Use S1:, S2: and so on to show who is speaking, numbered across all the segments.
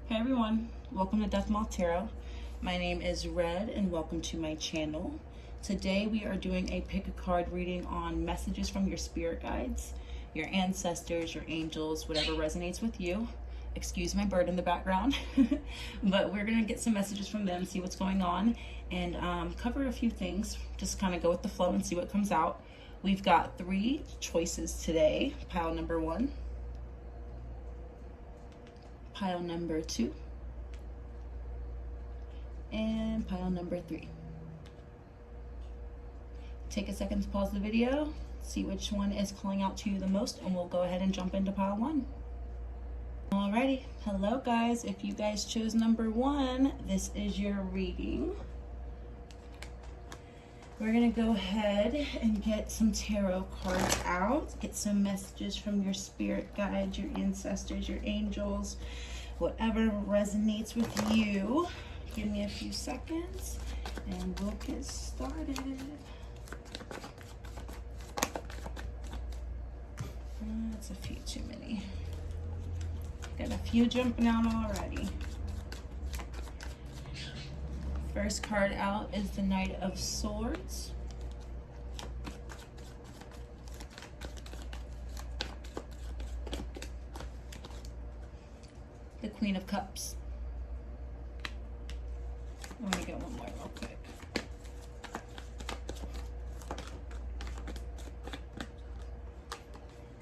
S1: Hey everyone, welcome to BookDeathMothTarot. My name is Red and welcome to my channel. Today we are doing a pick a card reading on messages from your spirit guides, your ancestors, your angels, whatever resonates with you. Excuse my bird in the background. But we're going to get some messages from them, see what's going on, and cover a few things. Just kind of go with the flow and see what comes out. We've got 3 choices today. Pile number 1. Pile number 2, and pile number 3. Take a second to pause the video, see which one is calling out to you the most, and we'll go ahead and jump into pile 1. Alrighty, hello guys. If you guys chose number 1, this is your reading. We're gonna go ahead and get some tarot cards out, get some messages from your spirit guides, your ancestors, your angels, whatever resonates with you. Give me a few seconds and we'll get started. That's a few too many. Got a few jumping out already. First card out is the Knight of Swords. The Queen of Cups. Let me get one more real quick.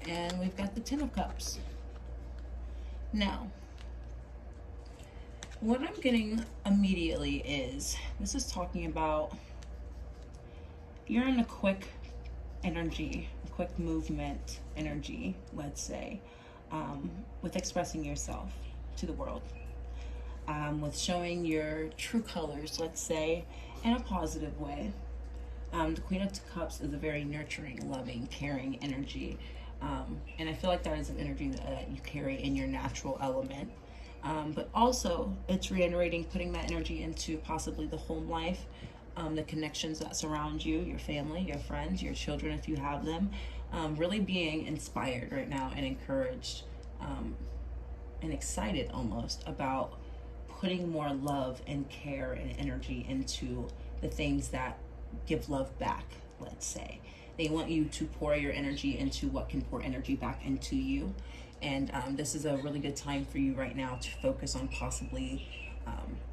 S1: And we've got the Ten of Cups. Now, what I'm getting immediately is, this is talking about you're in a quick energy, a quick movement energy, let's say, with expressing yourself to the world, with showing your true colors, let's say, in a positive way. The Queen of Cups is a very nurturing, loving, caring energy, and I feel like that is an energy that you carry in your natural element. But also it's reiterating putting that energy into possibly the home life, the connections that surround you, your family, your friends, your children if you have them, really being inspired right now and encouraged and excited almost about putting more love and care and energy into the things that give love back, let's say. They want you to pour your energy into what can pour energy back into you. And this is a really good time for you right now to focus on possibly,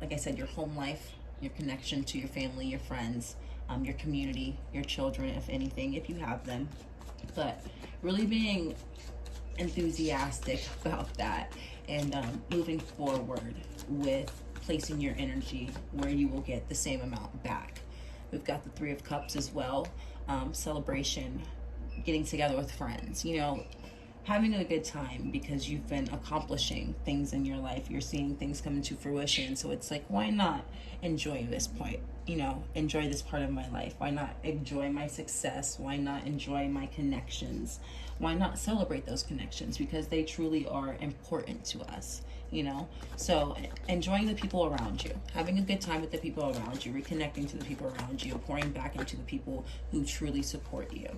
S1: like I said, your home life, your connection to your family, your friends, your community, your children, if anything, if you have them. But really being enthusiastic about that and moving forward with placing your energy where you will get the same amount back. We've got the Three of Cups as well. Celebration, getting together with friends, you know, having a good time because you've been accomplishing things in your life. You're seeing things come into fruition. So it's like, why not enjoy this point? You know, enjoy this part of my life. Why not enjoy my success? Why not enjoy my connections? Why not celebrate those connections? Because they truly are important to us, you know? So enjoying the people around you, having a good time with the people around you, reconnecting to the people around you, pouring back into the people who truly support you.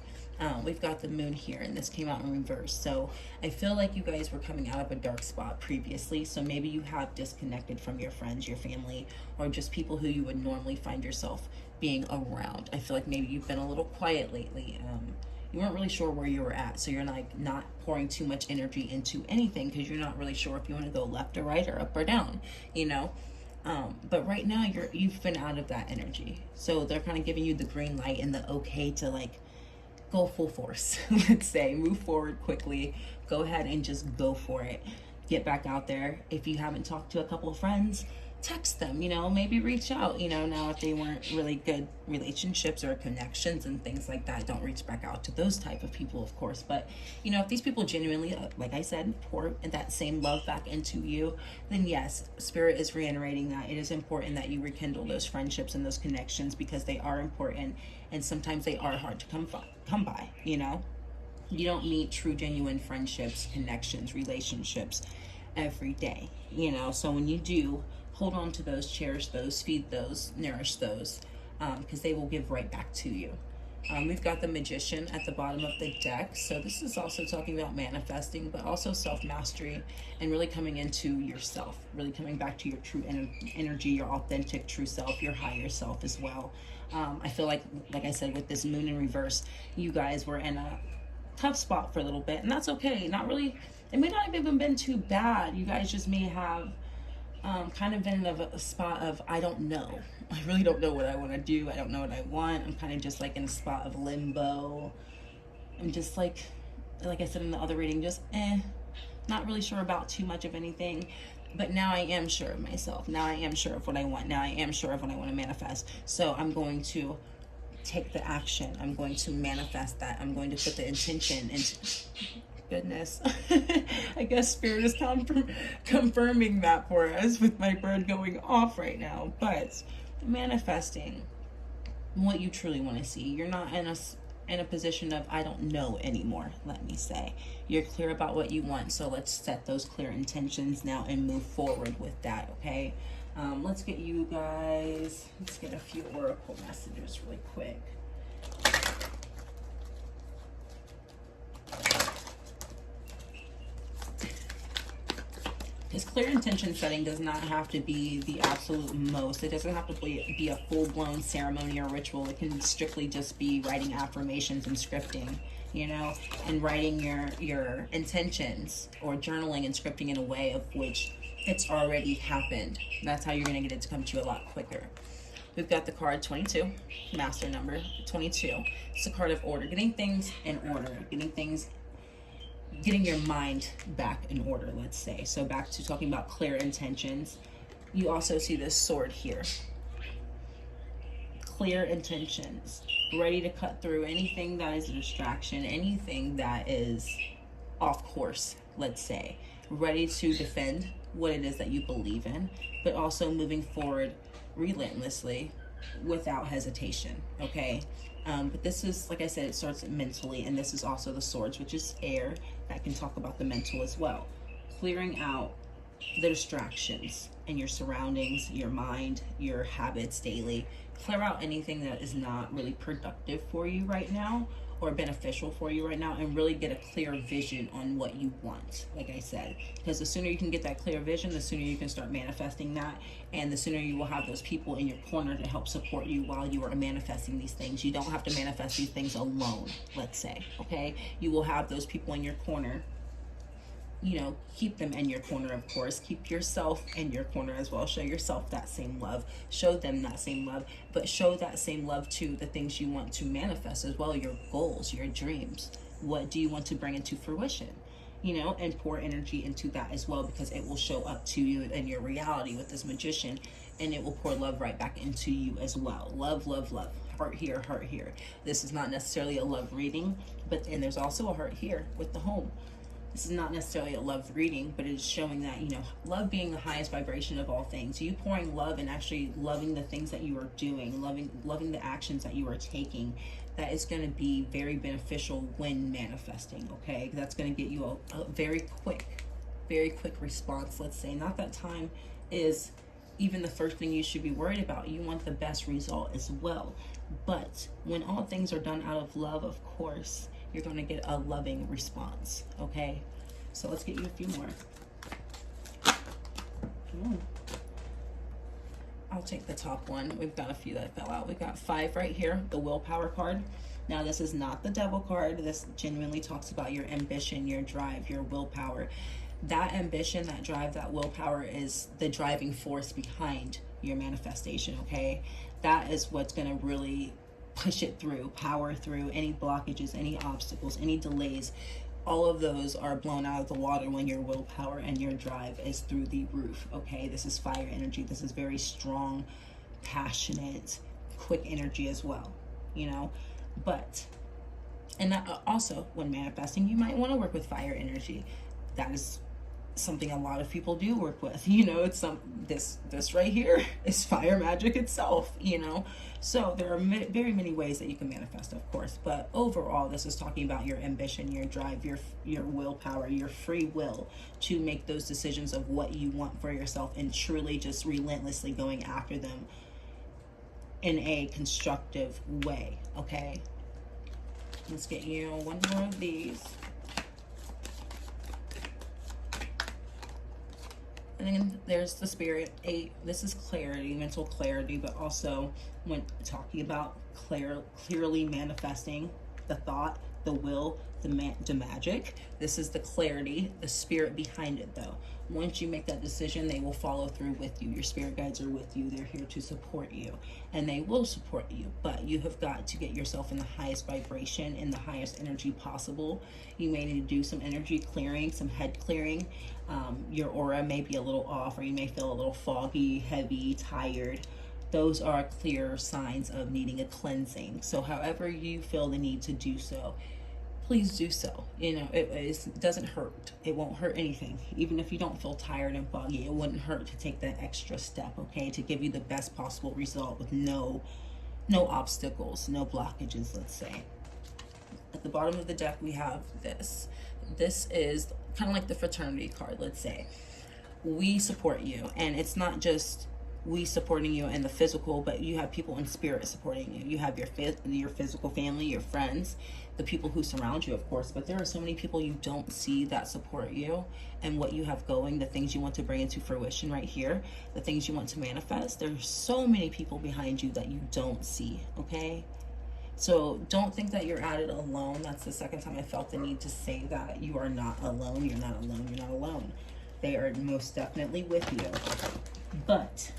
S1: We've got the Moon here, and this came out in reverse. So I feel like you guys were coming out of a dark spot previously. So maybe you have disconnected from your friends, your family, or just people who you would normally find yourself being around. I feel like maybe you've been a little quiet lately. You weren't really sure where you were at, so you're like not pouring too much energy into anything because you're not really sure if you want to go left or right or up or down, you know. But right now you've been out of that energy, so they're kind of giving you the green light and the okay to like go full force. Let's say move forward quickly, go ahead and just go for it. Get back out there. If you haven't talked to a couple of friends, text them, you know, maybe reach out, you know. Now if they weren't really good relationships or connections and things like that, don't reach back out to those type of people, of course. But you know, if these people genuinely, like I said, pour that same love back into you, then yes, Spirit is reiterating that it is important that you rekindle those friendships and those connections because they are important, and sometimes they are hard to come by, you know. You don't meet true genuine friendships, connections, relationships every day, you know. So when you do, hold on to those, cherish those, feed those, nourish those, because they will give right back to you. We've got the Magician at the bottom of the deck. So this is also talking about manifesting, but also self-mastery and really coming into yourself, really coming back to your true energy, your authentic true self, your higher self as well. I feel like I said, with this moon in reverse, you guys were in a tough spot for a little bit, and that's okay. Not really, it may not have even been too bad. You guys just may have kind of been in a spot of, I don't know. I really don't know what I want to do. I don't know what I want. I'm kind of just like in a spot of limbo. I'm just like I said in the other reading, just not really sure about too much of anything. But now I am sure of myself. Now I am sure of what I want. Now I am sure of what I want to manifest. So I'm going to take the action. I'm going to manifest that. I'm going to put the intention into... Goodness. I guess Spirit is confirming that for us with my bird going off right now. But manifesting what you truly want to see. You're not in a position of, I don't know anymore, let me say. You're clear about what you want, so let's set those clear intentions now and move forward with that, okay? Let's get you guys, let's get a few oracle messages really quick. This clear intention setting does not have to be the absolute most. It doesn't have to be a full-blown ceremony or ritual. It can strictly just be writing affirmations and scripting, you know, and writing your intentions or journaling and scripting in a way of which it's already happened. That's how you're going to get it to come to you a lot quicker. We've got the card 22, master number 22. It's a card of order, getting things in order, getting your mind back in order, let's say. So back to talking about clear intentions. You also see this sword here. Clear intentions, ready to cut through anything that is a distraction, anything that is off course, let's say. Ready to defend what it is that you believe in, but also moving forward relentlessly without hesitation, okay? But this is, like I said, it starts mentally, and this is also the swords, which is air. That can talk about the mental as well. Clearing out the distractions in your surroundings, your mind, your habits daily. Clear out anything that is not really productive for you right now or beneficial for you right now, and really get a clear vision on what you want, like I said. Because the sooner you can get that clear vision, the sooner you can start manifesting that, and the sooner you will have those people in your corner to help support you while you are manifesting these things. You don't have to manifest these things alone, let's say, okay? You will have those people in your corner. You know, keep them in your corner, of course. Keep yourself in your corner as well. Show yourself that same love. Show them that same love. But show that same love to the things you want to manifest as well. Your goals, your dreams. What do you want to bring into fruition? You know, and pour energy into that as well, because it will show up to you in your reality with this Magician. And it will pour love right back into you as well. Love, love, love. Heart here, heart here. This is not necessarily a love reading, and there's also a heart here with the home. This is not necessarily a love reading, but it is showing that, you know, love being the highest vibration of all things. You pouring love and actually loving the things that you are doing, loving the actions that you are taking, that is going to be very beneficial when manifesting, okay? That's going to get you a very quick response, let's say. Not that time is even the first thing you should be worried about. You want the best result as well. But when all things are done out of love, of course, you're going to get a loving response, okay? So let's get you a few more. I'll take the top one. We've got a few that fell out. We've got 5 right here, the willpower card. Now, this is not the devil card. This genuinely talks about your ambition, your drive, your willpower. That ambition, that drive, that willpower is the driving force behind your manifestation, okay? That is what's going to really push it through, power through any blockages, any obstacles, any delays. All of those are blown out of the water when your willpower and your drive is through the roof, okay? This is fire energy. This is very strong, passionate, quick energy as well, you know? But, and that also, when manifesting, you might want to work with fire energy. That is something a lot of people do work with, you know. It's this right here is fire magic itself, you know. So there are very many ways that you can manifest, of course, but overall this is talking about your ambition, your drive, your willpower, your free will to make those decisions of what you want for yourself, and truly just relentlessly going after them in a constructive way, okay? Let's get you one more of these. And then there's the Spirit 8. This is clarity, mental clarity, but also when talking about clearly manifesting the thought, the will, the magic. This is the clarity, the spirit behind it though. Once you make that decision, they will follow through with you. Your spirit guides are with you. They're here to support you, and they will support you, but you have got to get yourself in the highest vibration, in the highest energy possible. You may need to do some energy clearing, some head clearing. Your aura may be a little off, or you may feel a little foggy, heavy, tired. Those are clear signs of needing a cleansing. So however you feel the need to do so, please do so. You know, it doesn't hurt. It won't hurt anything. Even if you don't feel tired and foggy, it wouldn't hurt to take that extra step, okay, to give you the best possible result with no obstacles, no blockages, let's say. At the bottom of the deck, we have this. This is kind of like the fraternity card, let's say. We support you, and it's not just we supporting you in the physical, but you have people in spirit supporting you. You have your physical family, your friends, the people who surround you, of course, but there are so many people you don't see that support you and what you have going, the things you want to bring into fruition right here, the things you want to manifest. There's so many people behind you that you don't see, okay? So don't think that you're at it alone. That's the second time I felt the need to say that. You are not alone. You're not alone. You're not alone. They are most definitely with you. But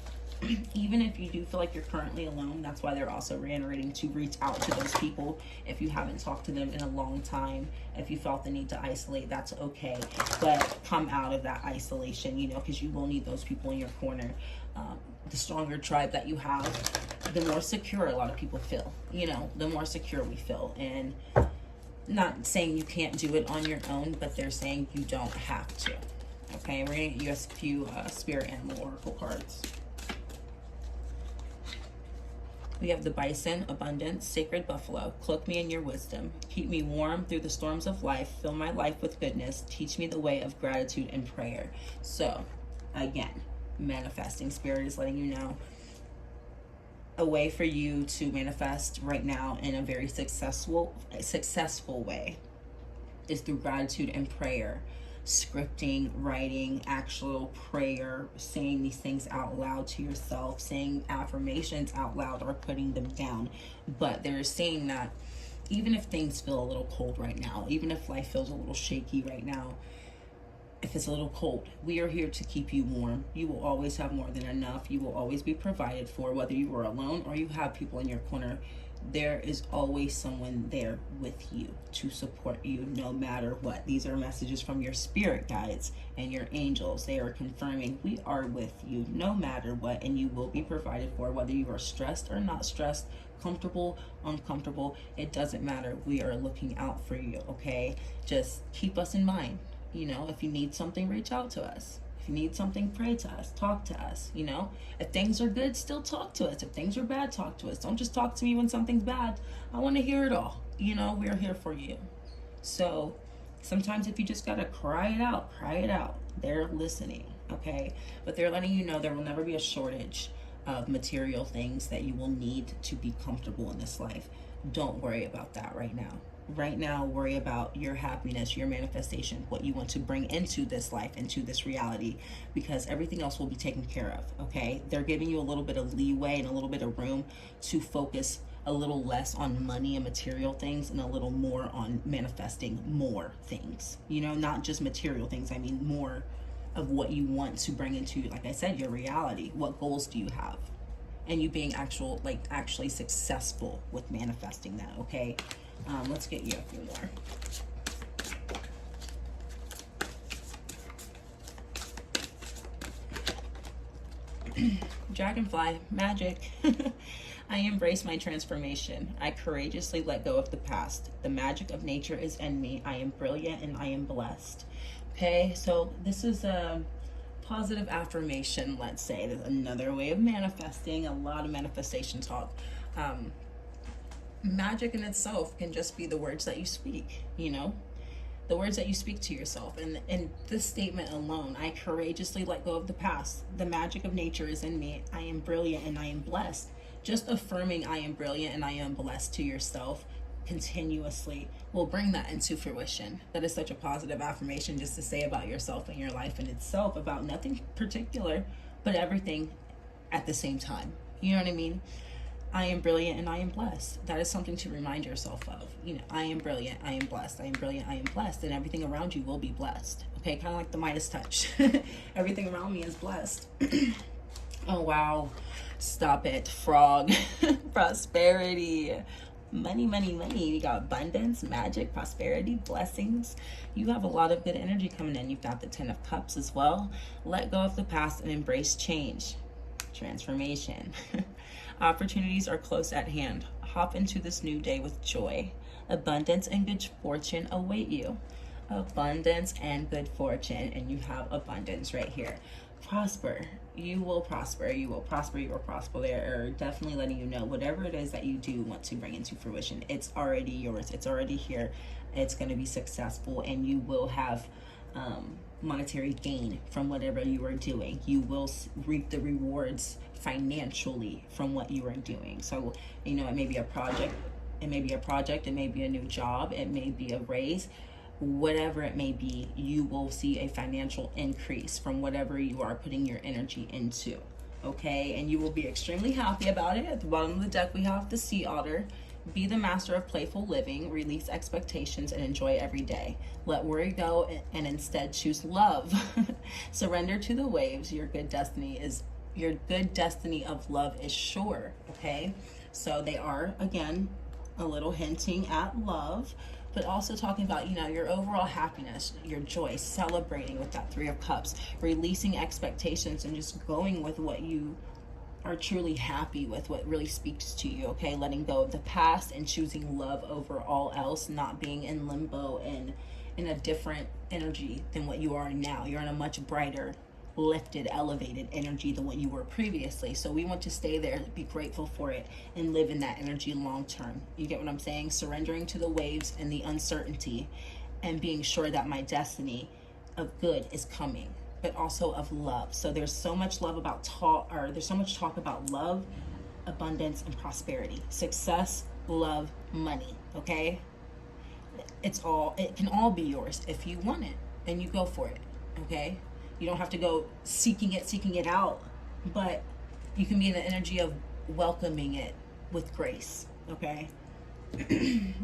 S1: even if you do feel like you're currently alone, that's why they're also reiterating to reach out to those people. If you haven't talked to them in a long time, if you felt the need to isolate, that's okay. But come out of that isolation, you know, because you will need those people in your corner. The stronger tribe that you have, the more secure a lot of people feel, you know, the more secure we feel. And not saying you can't do it on your own, but they're saying you don't have to. Okay, we're going to get you a few spirit animal oracle cards. We have the bison, abundance, sacred buffalo. Cloak me in your wisdom. Keep me warm through the storms of life. Fill my life with goodness. Teach me the way of gratitude and prayer. So, again, manifesting. Spirit is letting you know a way for you to manifest right now in a very successful way is through gratitude and prayer. Scripting, writing, actual prayer, saying these things out loud to yourself, saying affirmations out loud or putting them down. But they're saying that even if things feel a little cold right now, even if life feels a little shaky right now, if it's a little cold, we are here to keep you warm. You will always have more than enough. You will always be provided for, whether you are alone or you have people in your corner. There is always someone there with you to support you no matter what. These are messages from your spirit guides and your angels. They are confirming we are with you no matter what, and you will be provided for, whether you are stressed or not stressed, comfortable, uncomfortable. It doesn't matter. We are looking out for you, okay? Just keep us in mind. You know, if you need something, reach out to us. If you need something, pray to us, talk to us, you know. If things are good, still talk to us. If things are bad, talk to us. Don't just talk to me when something's bad. I want to hear it all. You know, we're here for you. So sometimes if you just got to cry it out, they're listening, okay? But they're letting you know there will never be a shortage of material things that you will need to be comfortable in this life. Don't worry about that right now. Right now, worry about your happiness, your manifestation, what you want to bring into this life, into this reality, because everything else will be taken care of, okay? They're giving you a little bit of leeway and a little bit of room to focus a little less on money and material things and a little more on manifesting more things. You know, not just material things. I mean, more of what you want to bring into, like I said, your reality. What goals do you have? And you being actually successful with manifesting that, okay? Let's get you a few more. Dragonfly, magic. I embrace my transformation. I courageously let go of the past. The magic of nature is in me. I am brilliant and I am blessed. Okay, so this is a positive affirmation, let's say. There's another way of manifesting, a lot of manifestation talk. Magic in itself can just be the words that you speak, you know, the words that you speak to yourself. And this statement alone, I courageously let go of the past. The magic of nature is in me. I am brilliant and I am blessed. Just affirming I am brilliant and I am blessed to yourself continuously will bring that into fruition. That is such a positive affirmation just to say about yourself and your life in itself, about nothing particular, but everything at the same time. You know what I mean? I am brilliant and I am blessed. That is something to remind yourself of. You know, I am brilliant, I am blessed, I am brilliant, I am blessed, and everything around you will be blessed. Okay, kind of like the Midas touch. Everything around me is blessed. Oh, wow. Stop it. Frog. Prosperity. Money, money, money. We got abundance, magic, prosperity, blessings. You have a lot of good energy coming in. You've got the 10 of Cups as well. Let go of the past and embrace change. Transformation. Opportunities are close at hand. Hop into this new day with joy. Abundance and good fortune await you. Abundance and good fortune. And you have abundance right here. Prosper. You will prosper. You will prosper. You will prosper. They are definitely letting you know whatever it is that you do want to bring into fruition, it's already yours. It's already here. It's going to be successful, and you will have monetary gain from whatever you are doing. You will reap the rewards financially from what you are doing. So, you know, it may be a project. It may be a project. It may be a new job. It may be a raise. Whatever it may be, you will see a financial increase from whatever you are putting your energy into. Okay, and you will be extremely happy about it. At the bottom of the deck, we have the Sea Otter. Be the master of playful living, release expectations, and enjoy every day. Let worry go and instead choose love. Surrender to the waves. Your good destiny of love is sure. Okay, so they are, again, a little hinting at love, but also talking about, you know, your overall happiness, your joy, celebrating with that 3 of Cups, releasing expectations and just going with what you are truly happy with, what really speaks to you. Okay, letting go of the past and choosing love over all else, not being in limbo and in a different energy than what you are now. You're in a much brighter, lifted, elevated energy than what you were previously. So we want to stay there, be grateful for it, and live in that energy long term. You get what I'm saying? Surrendering to the waves and the uncertainty, and being sure that my destiny of good is coming, but also of love. So there's so much love about there's so much talk about love, abundance, and prosperity, success, love, money. Okay, it can all be yours if you want it and you go for it. Okay, you don't have to go seeking it out, but you can be in the energy of welcoming it with grace. Okay,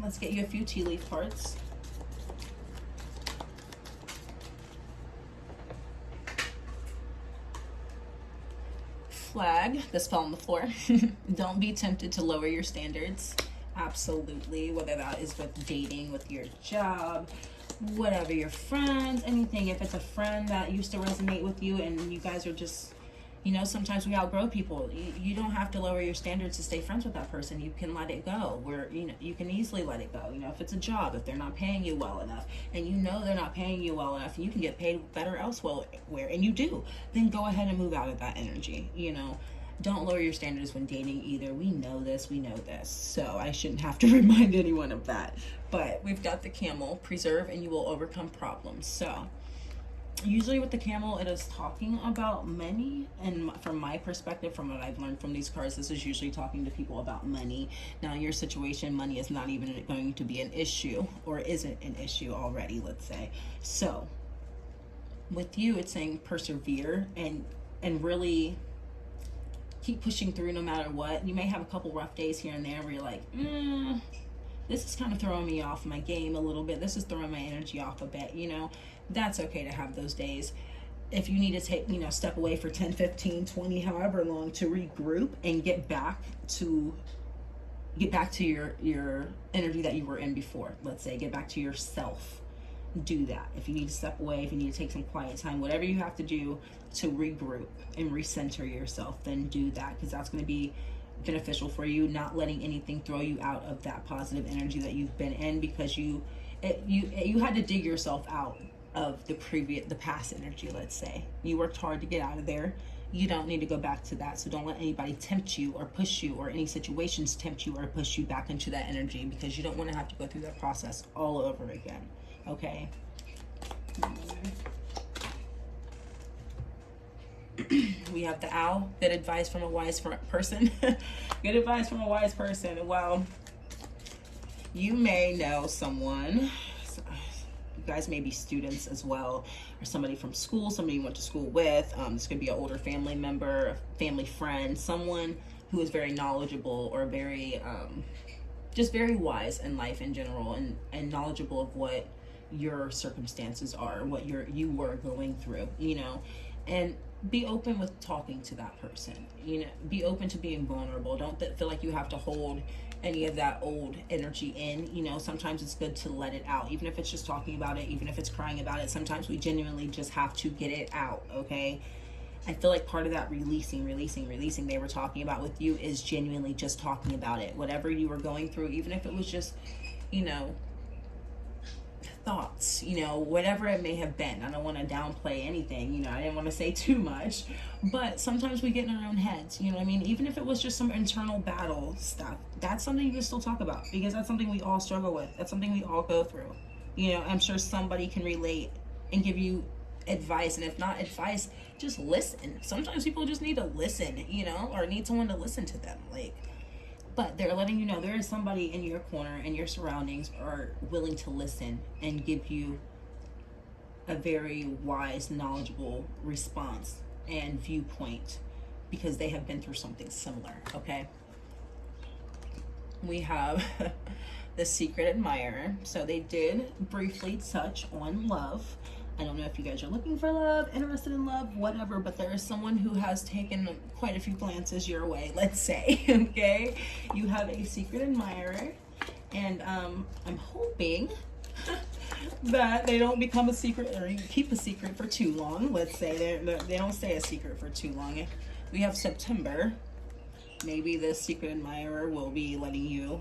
S1: let's get you a few tea leaf cards. Flag. This fell on the floor. Don't be tempted to lower your standards. Absolutely. Whether that is with dating, with your job, whatever, your friends, anything. If it's a friend that used to resonate with you and you guys are just, you know, sometimes we outgrow people. You don't have to lower your standards to stay friends with that person. You can let it go. You can easily let it go. You know, if it's a job, if they're not paying you well enough, and you know they're not paying you well enough, and you can get paid better elsewhere, and you do, then go ahead and move out of that energy. You know, don't lower your standards when dating either. We know this. So I shouldn't have to remind anyone of that. But we've got the Camel. Preserve and you will overcome problems. So usually with the Camel, it is talking about money, and from my perspective, from what I've learned from these cards, this is usually talking to people about money. Now in your situation, money is not even going to be an issue, or isn't an issue already, let's say. So with you, it's saying persevere and really keep pushing through no matter what. You may have a couple rough days here and there where you're like, this is kind of throwing me off my game a little bit. This is throwing my energy off a bit, you know. That's okay to have those days. If you need to take, you know, step away for 10, 15, 20, however long to regroup and get back to your energy that you were in before. Let's say get back to yourself. Do that. If you need to step away, if you need to take some quiet time, whatever you have to do to regroup and recenter yourself, then do that, because that's going to be beneficial for you. Not letting anything throw you out of that positive energy that you've been in, because you had to dig yourself out of the past energy. Let's say you worked hard to get out of there. You don't need to go back to that. So don't let anybody tempt you or push you, or any situations tempt you or push you back into that energy, because you don't want to have to go through that process all over again. Okay. We have the Owl. Good advice from a wise person. Good advice from a wise person. Wow. You may know someone, you guys may be students as well, or somebody from school, somebody you went to school with. This could be an older family member, a family friend, someone who is very knowledgeable or very, just very wise in life in general, and knowledgeable of what your circumstances are, what you were going through, you know, and be open with talking to that person, you know, be open to being vulnerable. Don't feel like you have to hold any of that old energy in, you know. Sometimes it's good to let it out, even if it's just talking about it, even if it's crying about it. Sometimes we genuinely just have to get it out, okay? I feel like part of that releasing they were talking about with you is genuinely just talking about it. Whatever you were going through, even if it was just, you know, thoughts, you know, whatever it may have been. I don't want to downplay anything, you know, I didn't want to say too much, but sometimes we get in our own heads, you know what I mean? Even if it was just some internal battle stuff, that's something you can still talk about, because that's something we all struggle with. That's something we all go through. You know, I'm sure somebody can relate and give you advice, and if not advice, just listen. Sometimes people just need to listen, you know, or need someone to listen to them, like. But they're letting you know there is somebody in your corner and your surroundings are willing to listen and give you a very wise, knowledgeable response and viewpoint, because they have been through something similar, okay? We have the secret admirer. So they did briefly touch on love. I don't know if you guys are looking for love, interested in love, whatever, but there is someone who has taken quite a few glances your way, let's say, okay? You have a secret admirer, and I'm hoping that they don't become a secret, or you keep a secret for too long. Let's say they don't stay a secret for too long. We have September. Maybe this secret admirer will be letting you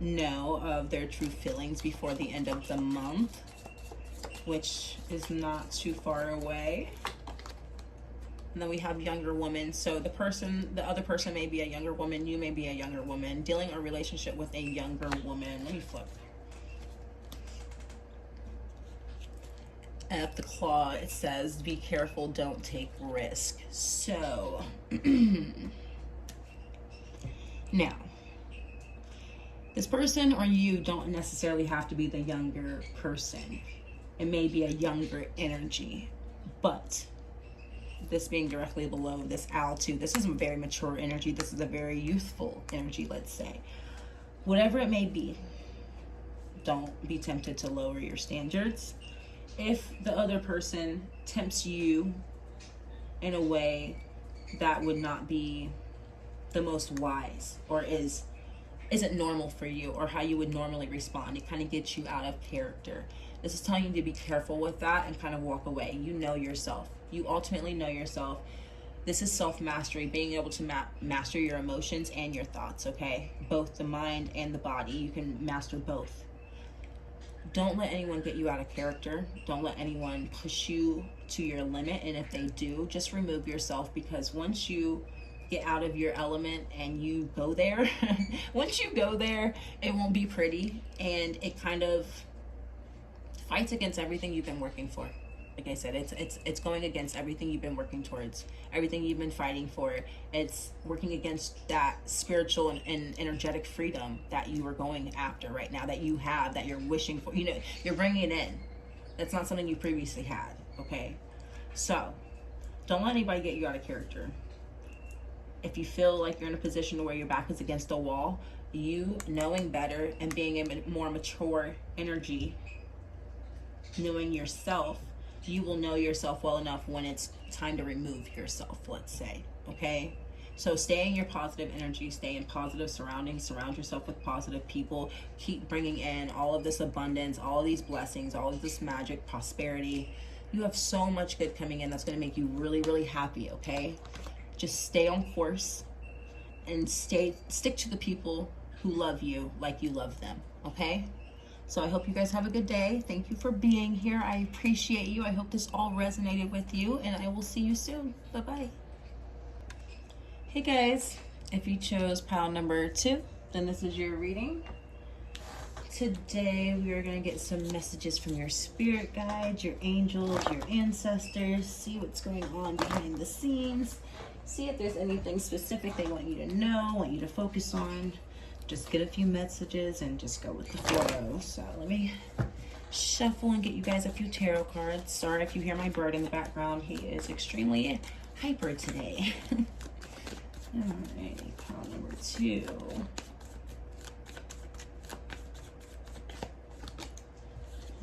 S1: know of their true feelings before the end of the month, which is not too far away. And then we have younger woman. So the other person may be a younger woman, you may be a younger woman, dealing a relationship with a younger woman. Let me flip. At the claw, it says, be careful, don't take risk. So, now, this person or you don't necessarily have to be the younger person. It may be a younger energy, but this being directly below this altitude, this is a very mature energy. This is a very youthful energy, let's say. Whatever it may be, don't be tempted to lower your standards. If the other person tempts you in a way that would not be the most wise, or isn't normal for you, or how you would normally respond, it kind of gets you out of character. This is telling you to be careful with that and kind of walk away. You know yourself. You ultimately know yourself. This is self-mastery, being able to master your emotions and your thoughts, okay? Both the mind and the body. You can master both. Don't let anyone get you out of character. Don't let anyone push you to your limit. And if they do, just remove yourself, because once you get out of your element and you go there, once you go there, it won't be pretty, and it kind of fights against everything you've been working for. Like I said, it's going against everything you've been working towards, everything you've been fighting for. It's working against that spiritual and energetic freedom that you are going after right now, that you have, that you're wishing for. You know, you're bringing it in. That's not something you previously had, okay? So, don't let anybody get you out of character. If you feel like you're in a position where your back is against a wall, you knowing better and being a more mature energy, knowing yourself, you will know yourself well enough when it's time to remove yourself, let's say, okay? So stay in your positive energy, stay in positive surroundings, surround yourself with positive people, keep bringing in all of this abundance, all of these blessings, all of this magic, prosperity. You have so much good coming in that's going to make you really, really happy, okay? Just stay on course and stick to the people who love you like you love them, okay? So I hope you guys have a good day. Thank you for being here. I appreciate you. I hope this all resonated with you, and I will see you soon. Bye-bye. Hey guys, if you chose pile number 2, then this is your reading. Today we are going to get some messages from your spirit guides, your angels, your ancestors, see what's going on behind the scenes, see if there's anything specific they want you to know, want you to focus on. just get a few messages and just go with the flow. So let me shuffle and get you guys a few tarot cards. Sorry if you hear my bird in the background. He is extremely hyper today. Alrighty, pile number 2.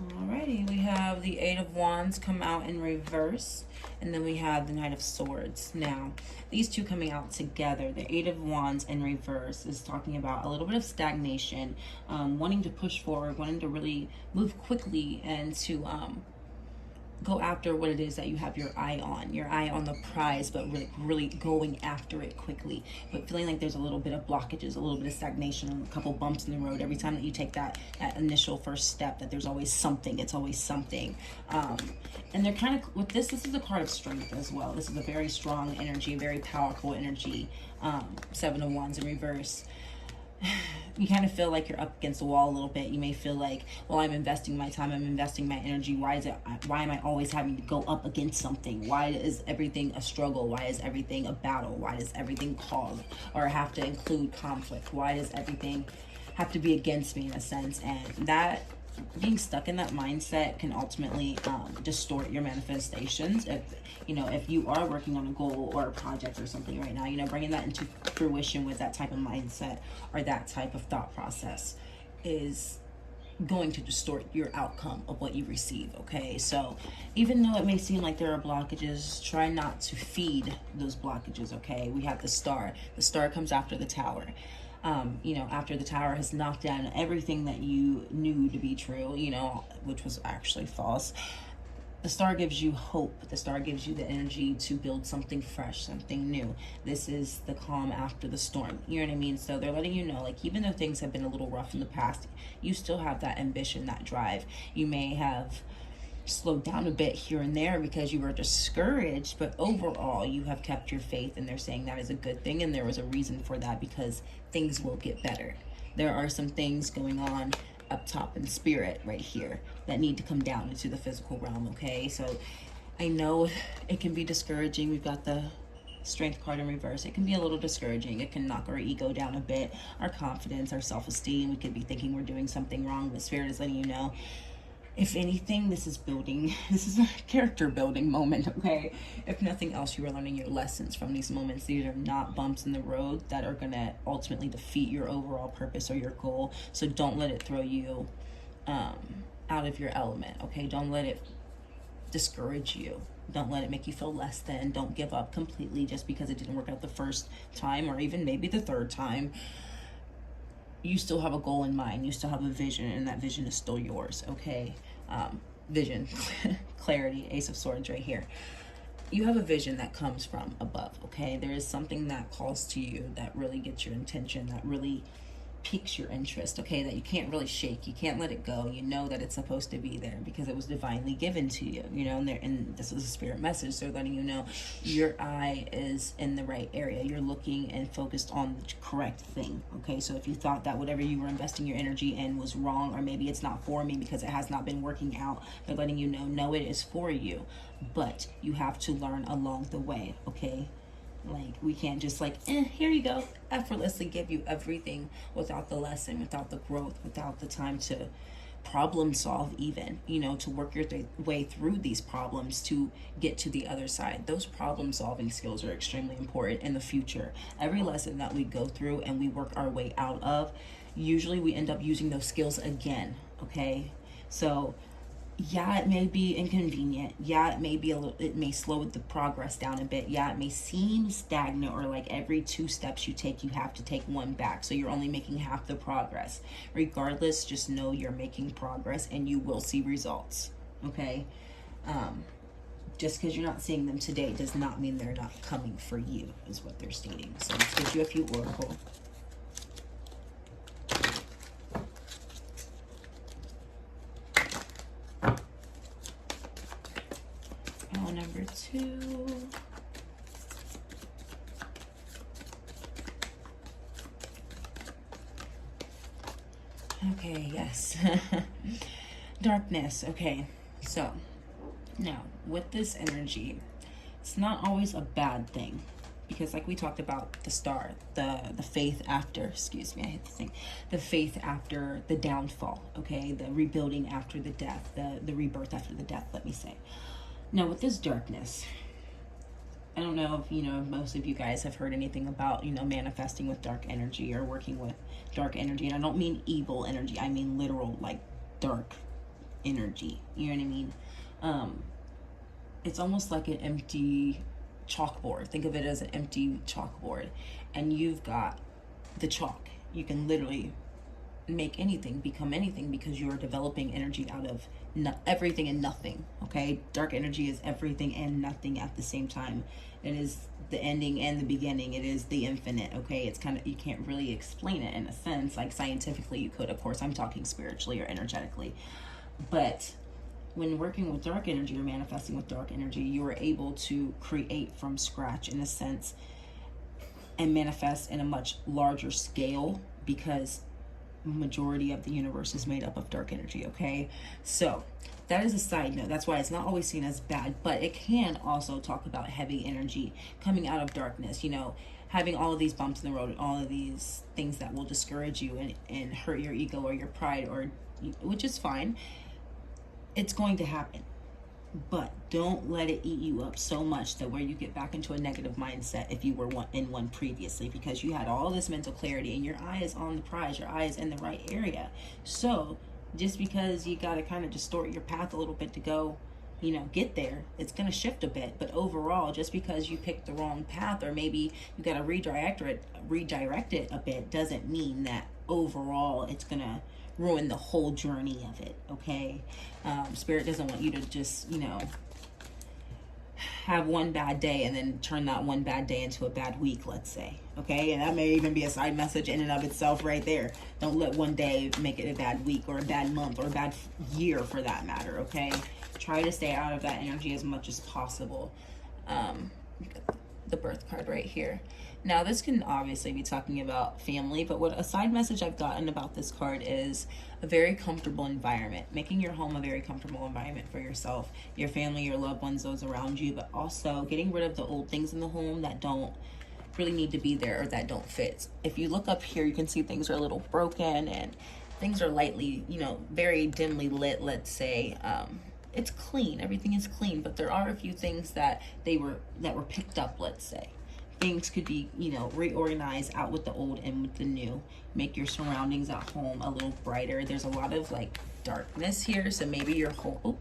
S1: Alrighty, we have the 8 of Wands come out in reverse, and then we have the Knight of Swords. Now, these two coming out together, the 8 of Wands in reverse is talking about a little bit of stagnation, wanting to push forward, wanting to really move quickly and to go after what it is that you have your eye on the prize, but really going after it quickly, but feeling like there's a little bit of blockages, a little bit of stagnation, a couple bumps in the road every time that you take that initial first step, that there's always something, it's always something. And they're kind of, with this is a card of strength as well. This is a very strong energy, very powerful energy. 7 of Wands in reverse. You kind of feel like you're up against the wall a little bit. You may feel like, well, I'm investing my time, I'm investing my energy. Why am I always having to go up against something? Why is everything a struggle? Why is everything a battle? Why does everything cause or have to include conflict? Why does everything have to be against me in a sense? And that, being stuck in that mindset can ultimately distort your manifestations. If you are working on a goal or a project or something right now, bringing that into fruition with that type of mindset or that type of thought process is going to distort your outcome of what you receive. Okay, so even though it may seem like there are blockages, try not to feed those blockages. Okay, we have the Star. The Star comes after the Tower. After the Tower has knocked down everything that you knew to be true, which was actually false, the Star gives you hope. The Star gives you the energy to build something fresh, something new. This is the calm after the storm. You know what I mean? So they're letting you know, like, even though things have been a little rough in the past, you still have that ambition, that drive. You may have slowed down a bit here and there because you were discouraged, but overall you have kept your faith, and they're saying that is a good thing, and there was a reason for that, because things will get better. There are some things going on up top in spirit right here that need to come down into the physical realm. Okay, so I know it can be discouraging. We've got the Strength card in reverse. It can be a little discouraging. It can knock our ego down a bit, our confidence, our self-esteem. We could be thinking we're doing something wrong, but Spirit is letting you know, if anything, this is a character building moment. Okay, if nothing else, you are learning your lessons from these moments. These are not bumps in the road that are going to ultimately defeat your overall purpose or your goal. So don't let it throw you out of your element. Okay, don't let it discourage you. Don't let it make you feel less than. Don't give up completely just because it didn't work out the first time, or even maybe the third time. You still have a goal in mind. You still have a vision, and that vision is still yours. Okay, vision, clarity, Ace of Swords right here. You have a vision that comes from above. Okay, there is something that calls to you, that really gets your attention, that really piques your interest. Okay, that you can't really shake. You can't let it go. You know that it's supposed to be there because it was divinely given to you. And this is a spirit message. They're letting you know your eye is in the right area. You're looking and focused on the correct thing. Okay, so if you thought that whatever you were investing your energy in was wrong, or maybe it's not for me because it has not been working out, they're letting you know, no, it is for you, but you have to learn along the way. Okay, like, we can't just here you go, effortlessly give you everything without the lesson, without the growth, without the time to problem solve, even, to work your way through these problems to get to the other side. Those problem solving skills are extremely important in the future. Every lesson that we go through and we work our way out of, usually we end up using those skills again. Okay, so yeah, it may be inconvenient. Yeah, it may slow the progress down a bit. Yeah, it may seem stagnant, or like every 2 steps you take, you have to take 1 back. So you're only making half the progress. Regardless, just know you're making progress and you will see results. Okay? Just because you're not seeing them today does not mean they're not coming for you, is what they're stating. So let's get you a few oracle. Number 2. Okay, yes. Darkness. Okay, so now with this energy, it's not always a bad thing. because like we talked about the star, the faith after, excuse me, I hit the thing, the faith after the downfall, okay, the rebuilding after the death, the rebirth after the death, let me say. Now with this darkness, I don't know if, most of you guys have heard anything about, manifesting with dark energy or working with dark energy. And I don't mean evil energy. I mean literal, like, dark energy. You know what I mean? It's almost like an empty chalkboard. Think of it as an empty chalkboard. And you've got the chalk. You can literally make anything, become anything, because you're developing energy out of everything and nothing, okay? Dark energy is everything and nothing at the same time. It is the ending and the beginning. It is the infinite, okay? It's kind of, you can't really explain it in a sense. Like scientifically you could, of course. I'm talking spiritually or energetically. But when working with dark energy or manifesting with dark energy, you are able to create from scratch in a sense and manifest in a much larger scale, because majority of the universe is made up of dark energy, okay? So that is a side note. That's why it's not always seen as bad, but it can also talk about heavy energy coming out of darkness, having all of these bumps in the road, all of these things that will discourage you and hurt your ego or your pride, or which is fine. It's going to happen, but don't let it eat you up so much that where you get back into a negative mindset if you were in one previously, because you had all this mental clarity and your eye is on the prize, your eye is in the right area. So just because you got to kind of distort your path a little bit to go, get there, it's going to shift a bit. But overall, just because you picked the wrong path, or maybe you got to redirect it a bit, doesn't mean that overall it's going to ruin the whole journey of it, okay? Spirit doesn't want you to just, have one bad day and then turn that one bad day into a bad week, let's say, okay? And that may even be a side message in and of itself right there. Don't let one day make it a bad week or a bad month or a bad year for that matter, okay? Try to stay out of that energy as much as possible. The birth card right here. Now this can obviously be talking about family, but what a side message I've gotten about this card is a very comfortable environment, making your home a very comfortable environment for yourself, your family, your loved ones, those around you, but also getting rid of the old things in the home that don't really need to be there or that don't fit. If you look up here, you can see things are a little broken and things are lightly, very dimly lit, let's say. It's clean, everything is clean, but there are a few things that were picked up, let's say. Things could be, reorganized, out with the old and with the new. Make your surroundings at home a little brighter. There's a lot of like darkness here, so maybe your home,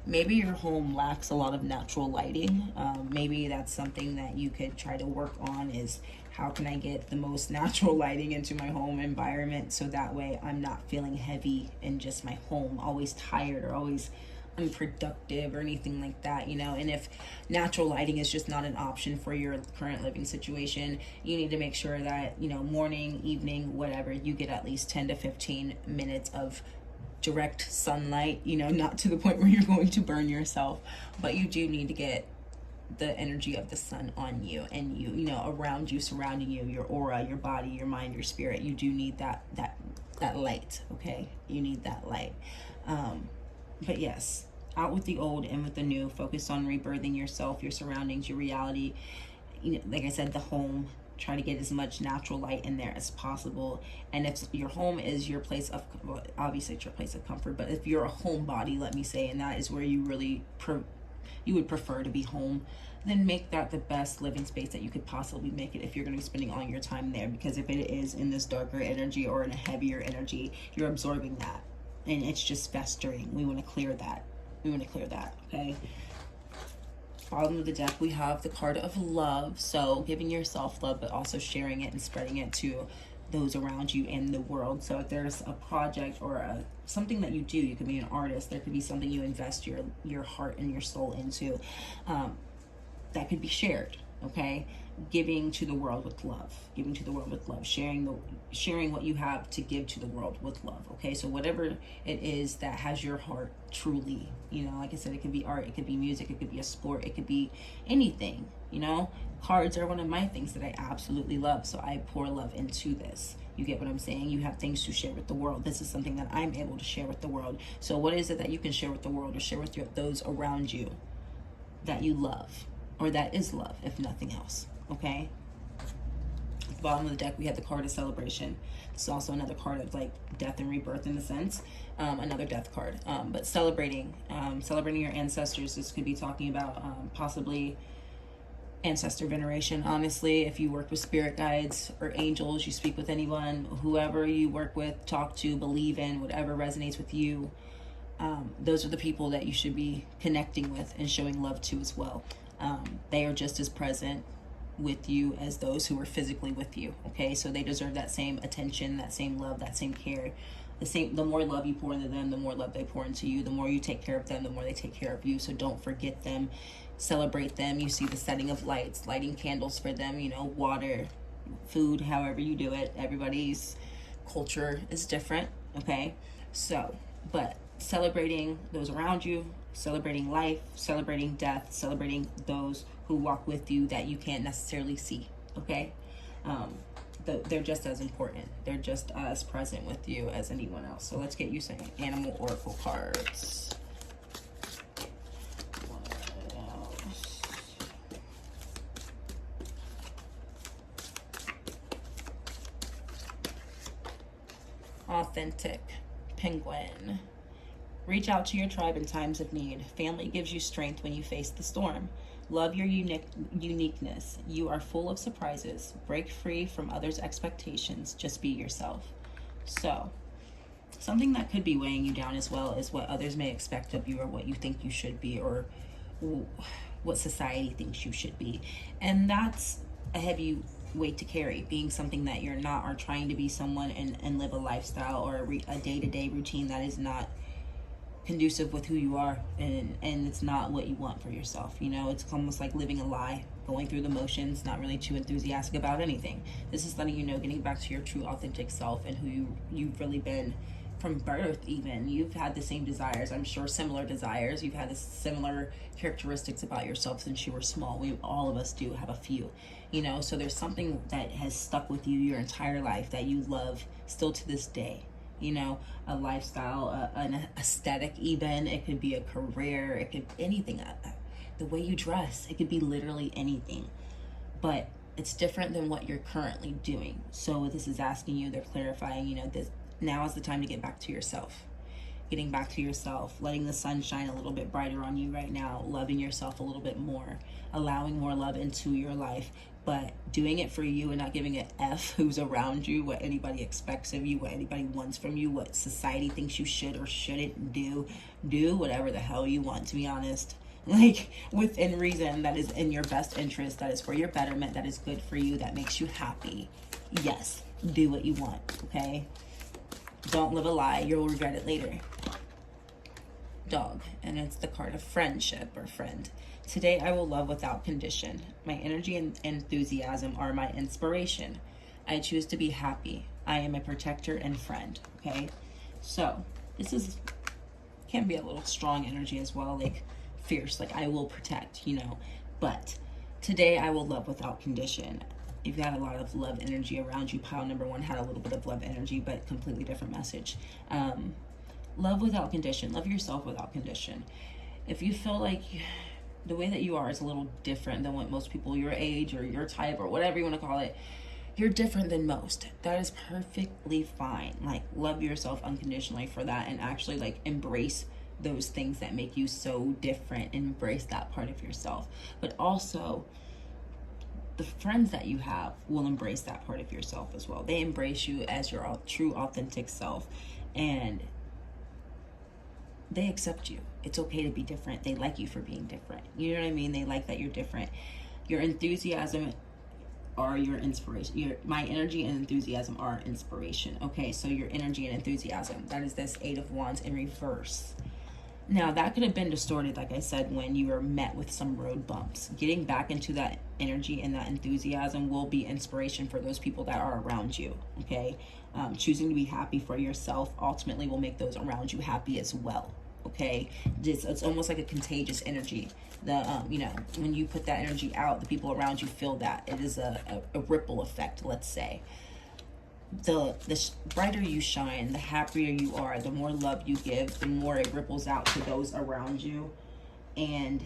S1: maybe your home lacks a lot of natural lighting. Maybe that's something that you could try to work on, is how can I get the most natural lighting into my home environment, so that way I'm not feeling heavy in just my home, always tired or always unproductive or anything like that, and if natural lighting is just not an option for your current living situation, you need to make sure that morning, evening, whatever, you get at least 10 to 15 minutes of direct sunlight, not to the point where you're going to burn yourself, but you do need to get the energy of the sun on you and around you, surrounding you, your aura, your body, your mind, your spirit. You do need that light, okay? You need that light. But yes, out with the old, in with the new. Focus on rebirthing yourself, your surroundings, your reality. Like I said, the home. Try to get as much natural light in there as possible. And if your home is your place of, well, obviously it's your place of comfort, but if you're a homebody, let me say, and that is where you really you would prefer to be home, then make that the best living space that you could possibly make it if you're going to be spending all your time there. Because if it is in this darker energy or in a heavier energy, you're absorbing that and it's just festering. We want to clear that. Okay? Bottom of the deck, we have the card of love. So giving yourself love, but also sharing it and spreading it to those around you in the world. So if there's a project or something that you do, you could be an artist, there could be something you invest your heart and your soul into, that could be shared, okay? Giving to the world with love, sharing what you have to give to the world with love, okay? So whatever it is that has your heart truly, like I said, it could be art, it could be music, it could be a sport, it could be anything, Cards are one of my things that I absolutely love, so I pour love into this. You get what I'm saying? You have things to share with the world. This is something that I'm able to share with the world. So what is it that you can share with the world or share with those around you that you love, or that is love, if nothing else? okay? At the bottom of the deck, we have the card of celebration. This is also another card of like death and rebirth in a sense. Another death card. But celebrating your ancestors. This could be talking about possibly ancestor veneration. Honestly, if you work with spirit guides or angels, you speak with anyone, whoever you work with, talk to, believe in, whatever resonates with you, those are the people that you should be connecting with and showing love to as well. They are just as present with you as those who are physically with you, okay? So they deserve that same attention, that same love, that same care. The more love you pour into them, the more love they pour into you. The more you take care of them, the more they take care of you. So don't forget them. Celebrate them. You see the setting of lights, lighting candles for them, you know, water, food, however you do it. Everybody's culture is different, okay? So, but celebrating those around you, celebrating life, celebrating death, celebrating those who walk with you that you can't necessarily see, okay? They're just as important. They're just as present with you as anyone else. So let's get you some animal oracle cards. What else? Authentic penguin. Reach out to your tribe in times of need. Family gives you strength when you face the storm. Love your uniqueness. You are full of surprises. Break free from others' expectations. Just be yourself. So, something that could be weighing you down as well is what others may expect of you, or what you think you should be, or what society thinks you should be. And that's a heavy weight to carry, being something that you're not, or trying to be someone and live a lifestyle or a day-to-day routine that is not conducive with who you are, and it's not what you want for yourself. You know, it's almost like living a lie, going through the motions, not really too enthusiastic about anything. This is letting you know, getting back to your true authentic self and who you've really been from birth. Even you've had the same desires, I'm sure, similar desires. You've had the similar characteristics about yourself since you were small. All of us do have a few, you know. So there's something that has stuck with you your entire life that you love still to this day. You know, a lifestyle, an aesthetic even. It could be a career. It could be anything. The way you dress. It could be literally anything. But it's different than what you're currently doing. So this is asking you, they're clarifying, you know, this now is the time to get back to yourself. Getting back to yourself, letting the sun shine a little bit brighter on you right now, loving yourself a little bit more, allowing more love into your life, but doing it for you and not giving a F who's around you, what anybody expects of you, what anybody wants from you, what society thinks you should or shouldn't do. Do whatever the hell you want, to be honest. Like, within reason, that is in your best interest, that is for your betterment, that is good for you, that makes you happy. Yes, do what you want, okay? Don't live a lie. You'll regret it later. Dog. And it's the card of friendship or friend. Today I will love without condition. My energy and enthusiasm are my inspiration. I choose to be happy. I am a protector and friend. Okay? So, this can be a little strong energy as well. Like, fierce. Like, I will protect, you know. But today I will love without condition. You've got a lot of love energy around you. Pile number 1 had a little bit of love energy, but completely different message. Love without condition. Love yourself without condition. If you feel like the way that you are is a little different than what most people your age or your type or whatever you want to call it, you're different than most. That is perfectly fine. Like, love yourself unconditionally for that, and actually like embrace those things that make you so different. Embrace that part of yourself. But also, the friends that you have will embrace that part of yourself as well. They embrace you as your true authentic self, and they accept you. It's okay to be different. They like you for being different. You know what I mean? They like that you're different. Your enthusiasm are your inspiration. My energy and enthusiasm are inspiration. Okay, so your energy and enthusiasm, that is this 8 of Wands in reverse. Now, that could have been distorted, like I said, when you were met with some road bumps. Getting back into that energy and that enthusiasm will be inspiration for those people that are around you, okay? Choosing to be happy for yourself ultimately will make those around you happy as well, okay? It's almost like a contagious energy. You know, when you put that energy out, the people around you feel that. It is a ripple effect, let's say. The brighter you shine, the happier you are, the more love you give, the more it ripples out to those around you. And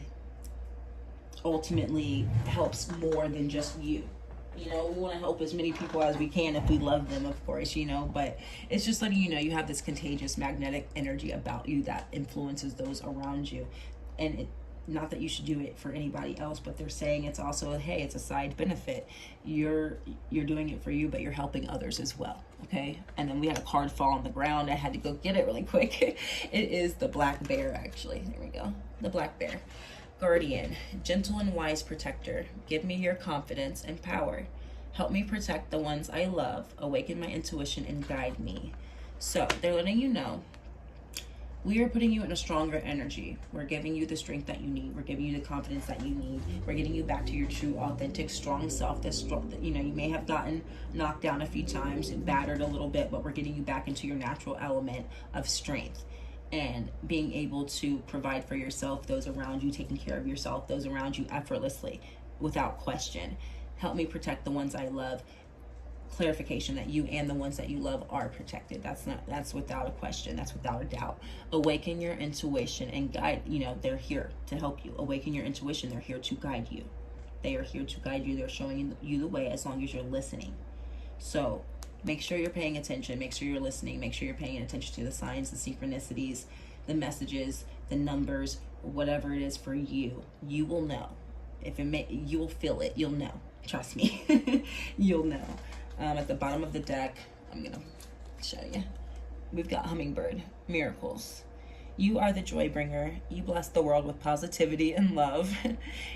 S1: ultimately helps more than just you. You know, we want to help as many people as we can if we love them, of course, you know, but it's just letting you know you have this contagious magnetic energy about you that influences those around you. And not that you should do it for anybody else, but they're saying it's also, hey, it's a side benefit. You're doing it for you, but you're helping others as well, okay? And then we had a card fall on the ground. I had to go get it really quick. It is the black bear, actually. There we go. The black bear. Guardian, gentle and wise protector, give me your confidence and power. Help me protect the ones I love, awaken my intuition, and guide me. So they're letting you know, we are putting you in a stronger energy. We're giving you the strength that you need. We're giving you the confidence that you need. We're getting you back to your true, authentic, strong self. That's strong. You know, you may have gotten knocked down a few times and battered a little bit, but we're getting you back into your natural element of strength and being able to provide for yourself, those around you, taking care of yourself, those around you effortlessly, without question. Help me protect the ones I love. Clarification that you and the ones that you love are protected. That's without a question. That's without a doubt. Awaken your intuition and guide. You know, they're here to help you. Awaken your intuition. They're here to guide you. They are here to guide you. They're showing you the way as long as you're listening. So make sure you're paying attention. Make sure you're listening. Make sure you're paying attention to the signs, the synchronicities, the messages, the numbers, whatever it is for you. You will know. You will feel it. You'll know. Trust me. You'll know. At the bottom of the deck, I'm gonna show you. We've got hummingbird, miracles. You are the joy bringer. You bless the world with positivity and love.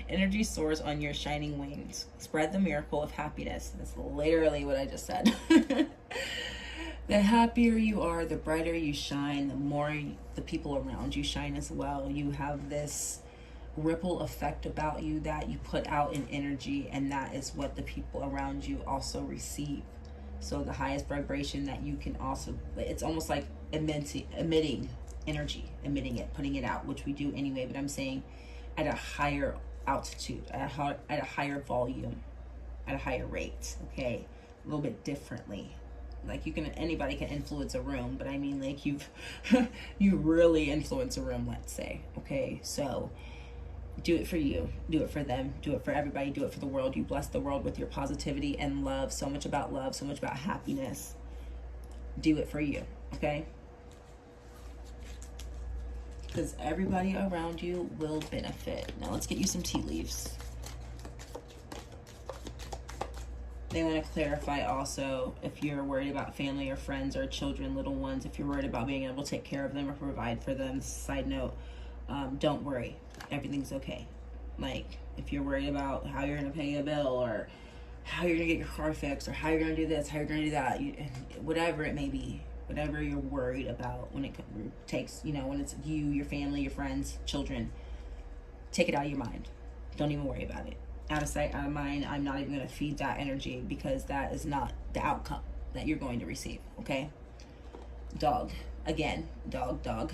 S1: Energy soars on your shining wings. Spread the miracle of happiness. That's literally what I just said. The happier you are, the brighter you shine, the more the people around you shine as well. You have this ripple effect about you that you put out in energy, and that is what the people around you also receive. So the highest vibration that you can also, it's almost like emitting energy, emitting it, putting it out, which we do anyway, but I'm saying at a higher altitude, at a higher volume, at a higher rate, okay, a little bit differently. Like anybody can influence a room, but I mean, like you really influence a room, let's say, okay? So do it for you, do it for them, do it for everybody, do it for the world. You bless the world with your positivity and love. So much about love, so much about happiness. Do it for you, okay? Because everybody around you will benefit. Now let's get you some tea leaves. They want to clarify also if you're worried about family or friends or children, little ones, if you're worried about being able to take care of them or provide for them. Side note, don't worry. Everything's okay. Like, if you're worried about how you're going to pay a bill or how you're going to get your car fixed or how you're going to do this, how you're going to do that, whatever it may be, whatever you're worried about when it takes, you know, when it's you, your family, your friends, children, take it out of your mind. Don't even worry about it. Out of sight, out of mind. I'm not even going to feed that energy because that is not the outcome that you're going to receive, okay? Dog. Again, dog.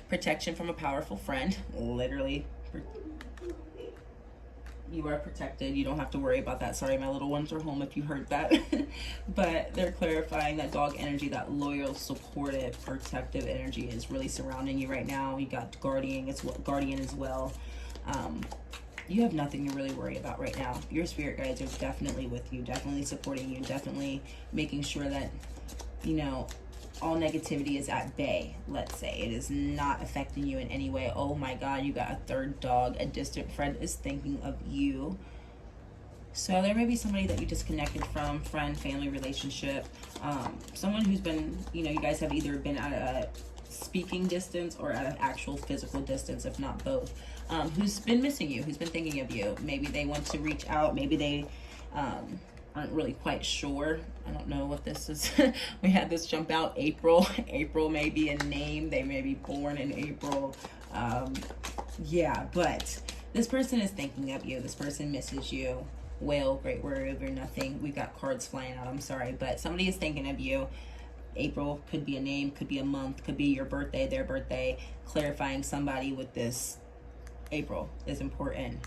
S1: Protection from a powerful friend. Literally. You are protected. You don't have to worry about that. Sorry, my little ones are home if you heard that. But they're clarifying that dog energy, that loyal, supportive, protective energy is really surrounding you right now. You got guardian as well. You have nothing to really worry about right now. Your spirit guides are definitely with you, definitely supporting you, definitely making sure that, you know, all negativity is at bay, let's say. It is not affecting you in any way. Oh my God, you got a third dog. A distant friend is thinking of you. So there may be somebody that you disconnected from, friend, family, relationship. Someone who's been, you know, you guys have either been at a speaking distance or at an actual physical distance, if not both. Who's been missing you, who's been thinking of you. Maybe they want to reach out. Maybe they aren't really quite sure. I don't know what this is. We had this jump out. April may be a name. They may be born in April. Yeah, but this person is thinking of you. This person misses you. Whale, great word over nothing. We've got cards flying out. I'm sorry, but somebody is thinking of you. April could be a name, could be a month, could be your birthday, their birthday. Clarifying somebody with this. April is important.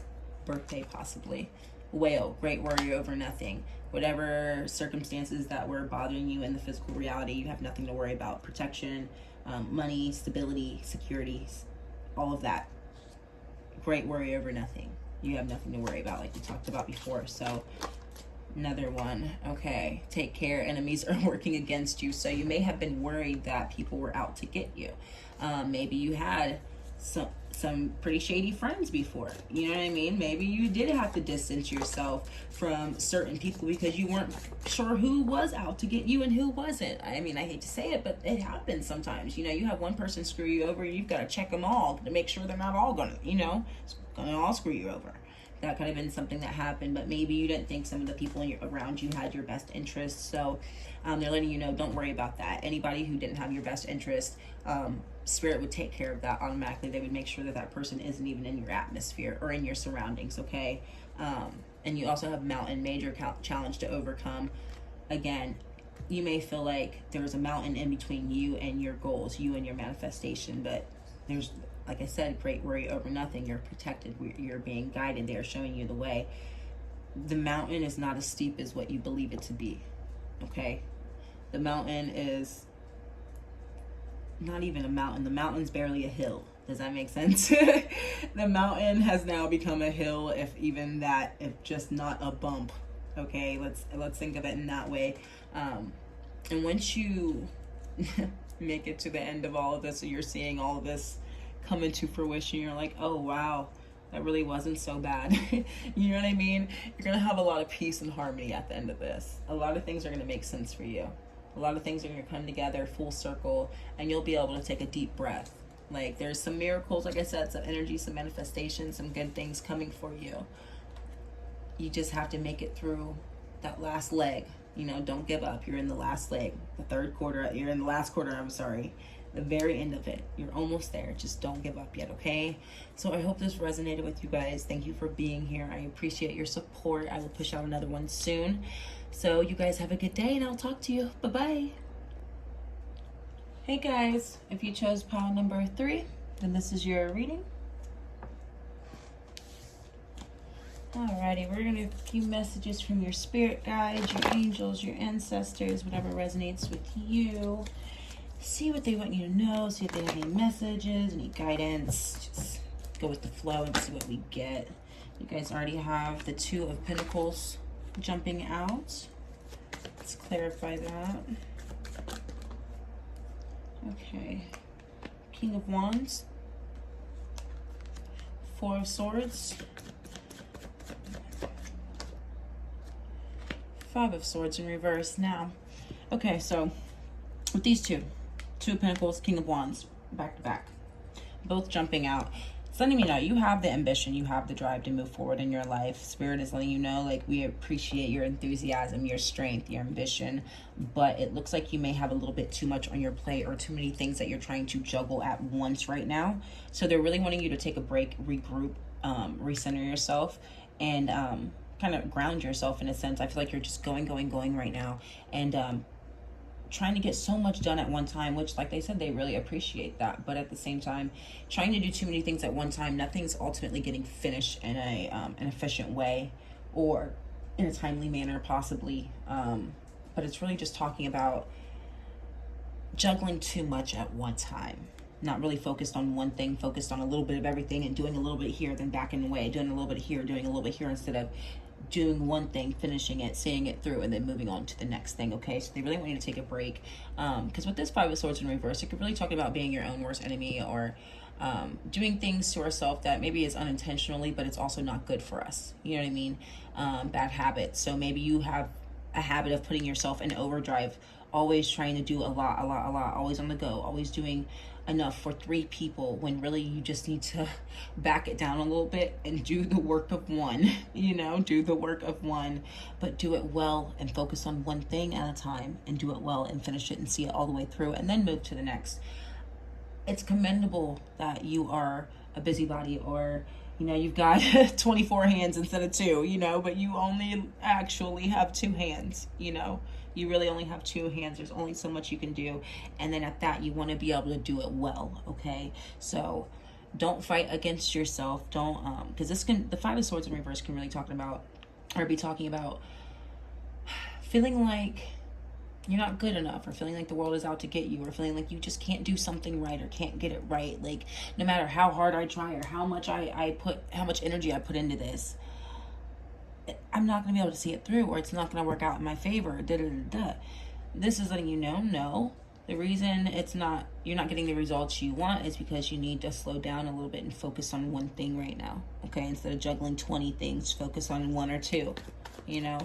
S1: Birthday possibly. Whale, great warrior over nothing. Whatever circumstances that were bothering you in the physical reality, you have nothing to worry about. Protection, money, stability, security, all of that. Great warrior over nothing. You have nothing to worry about, like we talked about before. So another one. Okay, take care. Enemies are working against you. So you may have been worried that people were out to get you. Maybe you had some pretty shady friends before. You know what I mean? Maybe you did have to distance yourself from certain people because you weren't sure who was out to get you and who wasn't. I mean, I hate to say it, but it happens sometimes. You know, you have one person screw you over, you've got to check them all to make sure they're not all gonna, you know, gonna all screw you over. That could have been something that happened, but maybe you didn't think some of the people around you had your best interests. So they're letting you know, don't worry about that. Anybody who didn't have your best interest, Spirit would take care of that automatically. They would make sure that that person isn't even in your atmosphere or in your surroundings, okay? And you also have mountain, major challenge to overcome. Again, you may feel like there's a mountain in between you and your goals, you and your manifestation, but there's, like I said, great worry over nothing. You're protected. You're being guided. They're showing you the way. The mountain is not as steep as what you believe it to be, okay? The mountain is not even a mountain. The mountain's barely a hill. Does that make sense? The mountain has now become a hill, if even that, if just not a bump, okay? Let's think of it in that way. And once you make it to the end of all of this, so you're seeing all of this come into fruition, you're like, oh wow, that really wasn't so bad. You know what I mean? You're gonna have a lot of peace and harmony at the end of this. A lot of things are gonna make sense for you. A lot of things are gonna come together full circle, and you'll be able to take a deep breath. Like, there's some miracles, like I said, some energy, some manifestation, some good things coming for you. You just have to make it through that last leg. You know, don't give up. You're in the last leg, the third quarter. You're in the last quarter, I'm sorry. The very end of it. You're almost there. Just don't give up yet, okay? So I hope this resonated with you guys. Thank you for being here. I appreciate your support. I will push out another one soon. So you guys have a good day, and I'll talk to you. Bye-bye. Hey guys, if you chose pile number 3, then this is your reading. Alrighty, we're going to get a few messages from your spirit guides, your angels, your ancestors, whatever resonates with you. See what they want you to know, see if they have any messages, any guidance. Just go with the flow and see what we get. You guys already have the 2 of Pentacles jumping out. Let's clarify that. Okay. King of Wands. 4 of Swords. 5 of Swords in reverse. Now, okay, so with these 2 of Pentacles, King of Wands, back to back, both jumping out. It's letting me know you have the ambition, you have the drive to move forward in your life. Spirit is letting you know, like, we appreciate your enthusiasm, your strength, your ambition, but it looks like you may have a little bit too much on your plate or too many things that you're trying to juggle at once right now. So they're really wanting you to take a break, regroup, recenter yourself, and kind of ground yourself in a sense. I feel like you're just going right now, and trying to get so much done at one time, which, like they said, they really appreciate that. But at the same time, trying to do too many things at one time, nothing's ultimately getting finished in an efficient way or in a timely manner, possibly. But it's really just talking about juggling too much at one time. Not really focused on one thing, focused on a little bit of everything and doing a little bit here, then backing away, doing a little bit here, doing a little bit here, instead of doing one thing, finishing it, seeing it through, and then moving on to the next thing, okay? So they really want you to take a break. Because with this 5 of Swords in reverse, it could really talk about being your own worst enemy, or doing things to ourselves that maybe is unintentionally, but it's also not good for us. You know what I mean? Bad habits. So maybe you have a habit of putting yourself in overdrive, always trying to do a lot, always on the go, always doing enough for 3 people, when really you just need to back it down a little bit and do the work of one. You know, do the work of one, but do it well and focus on one thing at a time, and do it well and finish it and see it all the way through, and then move to the next. It's commendable that you are a busybody, or, you know, you've got 24 hands instead of 2, you know, but you only actually have 2 hands, you know. You really only have 2 hands. There's only so much you can do. And then at that, you want to be able to do it well, okay? So don't fight against yourself. Don't, because the 5 of Swords in reverse can really be talking about feeling like you're not good enough, or feeling like the world is out to get you, or feeling like you just can't do something right or can't get it right. Like, no matter how hard I try or how much how much energy I put into this, I'm not going to be able to see it through, or it's not going to work out in my favor. This is letting you know, no. The reason you're not getting the results you want is because you need to slow down a little bit and focus on one thing right now. Okay, instead of juggling 20 things, focus on one or two. You know,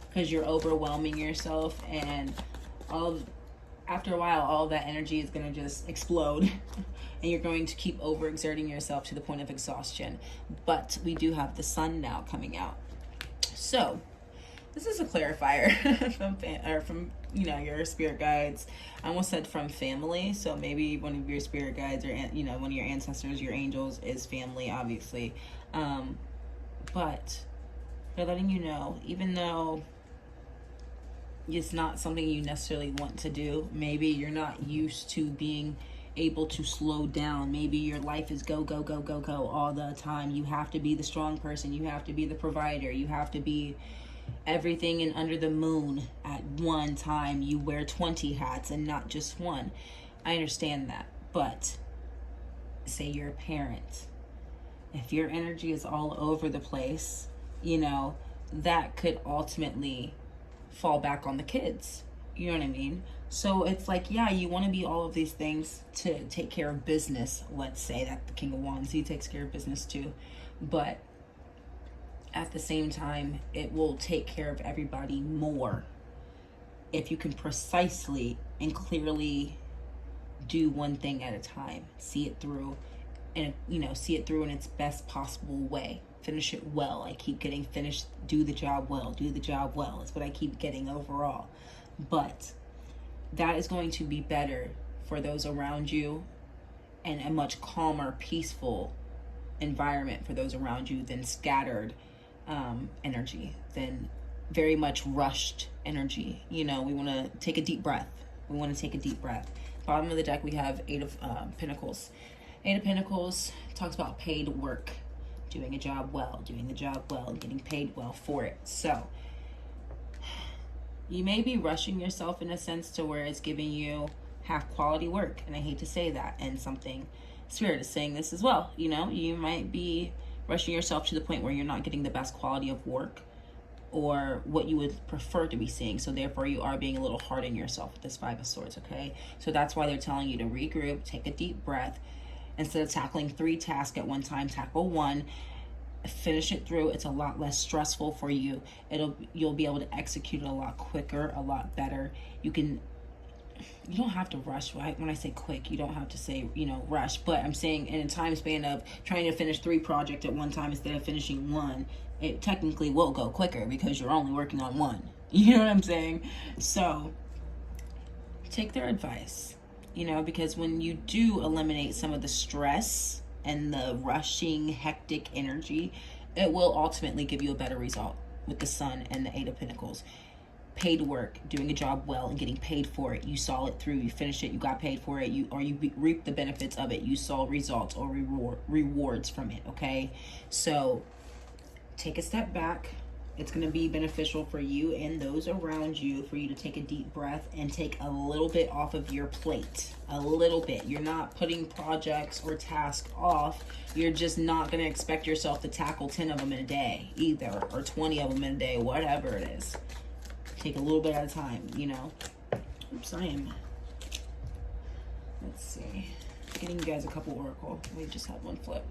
S1: because you're overwhelming yourself, and after a while, all that energy is going to just explode, and you're going to keep overexerting yourself to the point of exhaustion. But we do have the sun now coming out, so this is a clarifier from your spirit guides. I almost said from family, so maybe one of your spirit guides, or one of your ancestors, your angels, is family, obviously. But they're letting you know, even though it's not something you necessarily want to do, maybe you're not used to being able to slow down. Maybe your life is go, go, go, go, go all the time. You have to be the strong person. You have to be the provider. You have to be everything and under the moon at one time. You wear 20 hats and not just one. I understand that. But say you're a parent. If your energy is all over the place, that could ultimately fall back on the kids. You know what I mean? So it's like, yeah, you want to be all of these things to take care of business. Let's say that the King of Wands, he takes care of business too. But at the same time, it will take care of everybody more if you can precisely and clearly do one thing at a time. See it through, and see it through in its best possible way. Finish it well. I keep getting finished. Do the job well. Do the job well. It's what I keep getting overall. But that is going to be better for those around you, and a much calmer, peaceful environment for those around you than scattered energy, than very much rushed energy. We want to take a deep breath. Bottom of the deck, we have Eight of Pentacles. Eight of Pentacles talks about paid work. Doing the job well, getting paid well for it. So you may be rushing yourself in a sense to where it's giving you half quality work. And I hate to say that. And something, Spirit is saying this as well. You might be rushing yourself to the point where you're not getting the best quality of work or what you would prefer to be seeing. So therefore you are being a little hard on yourself with this Five of Swords, okay? So that's why they're telling you to regroup, take a deep breath. Instead of tackling 3 tasks at one time, tackle one, finish it through. It's a lot less stressful for you. You'll be able to execute it a lot quicker, a lot better. You don't have to rush, right? When I say quick, you don't have to say, rush, but I'm saying in a time span of trying to finish 3 projects at one time instead of finishing one, it technically will go quicker because you're only working on one. You know what I'm saying? So take their advice. Because when you do eliminate some of the stress and the rushing, hectic energy, it will ultimately give you a better result with the Sun and the Eight of Pentacles. Paid work, doing a job well and getting paid for it. You saw it through, you finished it, you got paid for it, you reaped the benefits of it. You saw results or rewards from it, okay? So take a step back. It's going to be beneficial for you and those around you for you to take a deep breath and take a little bit off of your plate. A little bit. You're not putting projects or tasks off. You're just not going to expect yourself to tackle 10 of them in a day either, or 20 of them in a day, whatever it is. Take a little bit at a time, Oops, let's see. Getting you guys a couple oracle. We just had one flip.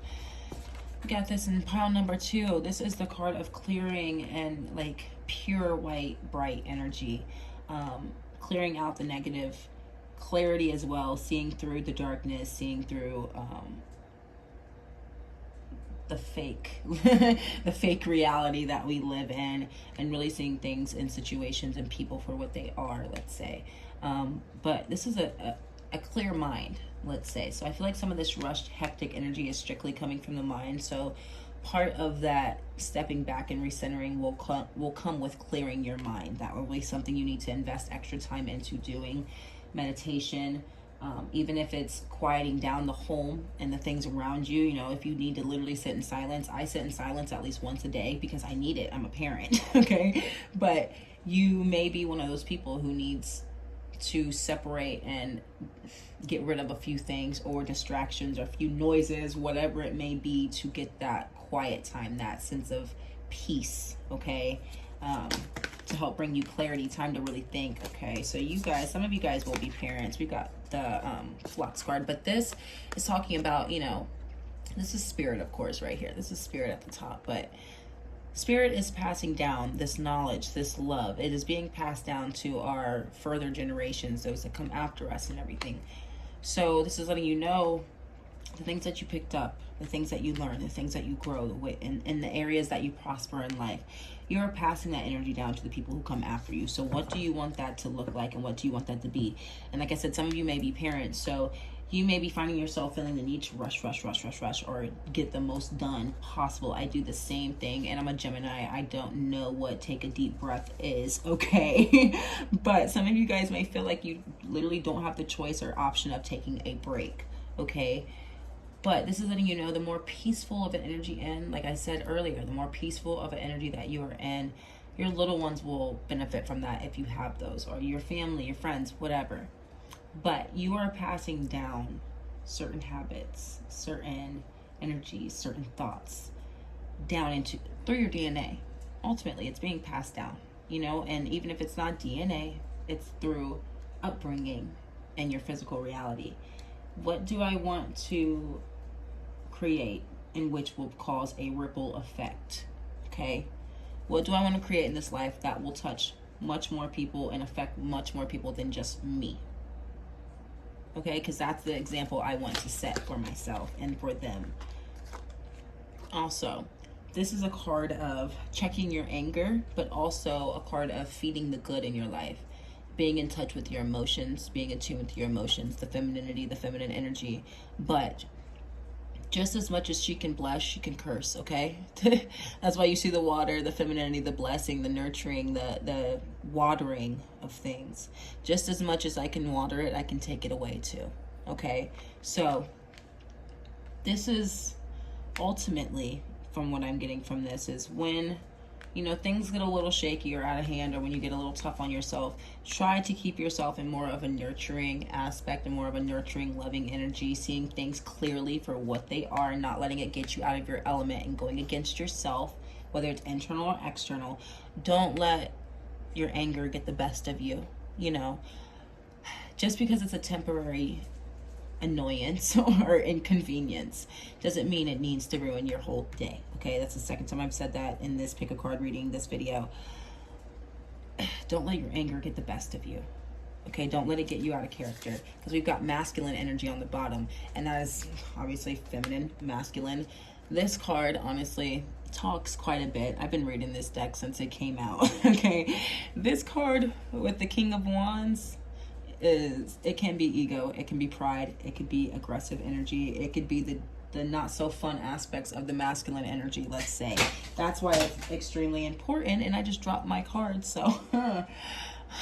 S1: We got this in pile number 2. This is the card of clearing and like pure white, bright energy. Clearing out the negative, clarity as well, seeing through the darkness, seeing through the fake, the fake reality that we live in, and really seeing things and situations and people for what they are, let's say. But this is a clear mind, let's say. So I feel like some of this rushed, hectic energy is strictly coming from the mind. So part of that stepping back and recentering will come with clearing your mind. That will be something you need to invest extra time into doing. Meditation, Even if it's quieting down the home and the things around you. You know, if you need to literally sit in silence, I sit in silence at least once a day because I need it. I'm a parent. Okay. But you may be one of those people who needs to separate and get rid of a few things or distractions or a few noises, whatever it may be, to get that quiet time, that sense of peace. Okay. To help bring you clarity, time to really think. Okay, so you guys, some of you guys will be parents. We got the flux card, but this is talking about, you know, this is spirit, of course, right here. This is spirit at the top, but spirit is passing down this knowledge, this love. It is being passed down to our further generations, those that come after us and everything. So this is letting you know the things that you picked up, the things that you learn, the things that you grow in the areas that you prosper in life. You're passing that energy down to the people who come after you. So what do you want that to look like, and what do you want that to be? And like I said, some of you may be parents, so you may be finding yourself feeling the need to rush, or get the most done possible. I do the same thing, and I'm a Gemini. I don't know what take a deep breath is, okay? But some of you guys may feel like you literally don't have the choice or option of taking a break, okay? But this is letting you know the more peaceful of an energy in, like I said earlier, the more peaceful of an energy that you are in, your little ones will benefit from that if you have those, or your family, your friends, whatever. But you are passing down certain habits, certain energies, certain thoughts down through your DNA. Ultimately, it's being passed down, you know, and even if it's not DNA, it's through upbringing and your physical reality. What do I want to create in which will cause a ripple effect? Okay. What do I want to create in this life that will touch much more people and affect much more people than just me? Okay, because that's the example I want to set for myself and for them. Also, this is a card of checking your anger, but also a card of feeding the good in your life. Being in touch with your emotions, being in tune with your emotions, the femininity, the feminine energy. But just as much as she can bless, she can curse, okay? That's why you see the water, the femininity, the blessing, the nurturing, the watering of things. Just as much as I can water it, I can take it away too, okay? So this is ultimately, from what I'm getting from this, is when, you know, things get a little shaky or out of hand, or when you get a little tough on yourself, try to keep yourself in more of a nurturing aspect and more of a nurturing, loving energy, seeing things clearly for what they are, not letting it get you out of your element and going against yourself, whether it's internal or external. Don't let your anger get the best of you, you know. Just because it's a temporary annoyance or inconvenience doesn't mean it needs to ruin your whole day. Okay, that's the second time I've said that in this pick a card reading, this video. Don't let your anger get the best of you. Okay, don't let it get you out of character, because we've got masculine energy on the bottom, and that is obviously feminine, masculine. This card honestly talks quite a bit. I've been reading this deck since it came out. Okay, this card with the King of Wands, it can be ego, it can be pride, it could be aggressive energy, it could be the not so fun aspects of the masculine energy, let's say. That's why it's extremely important, and I just dropped my card, so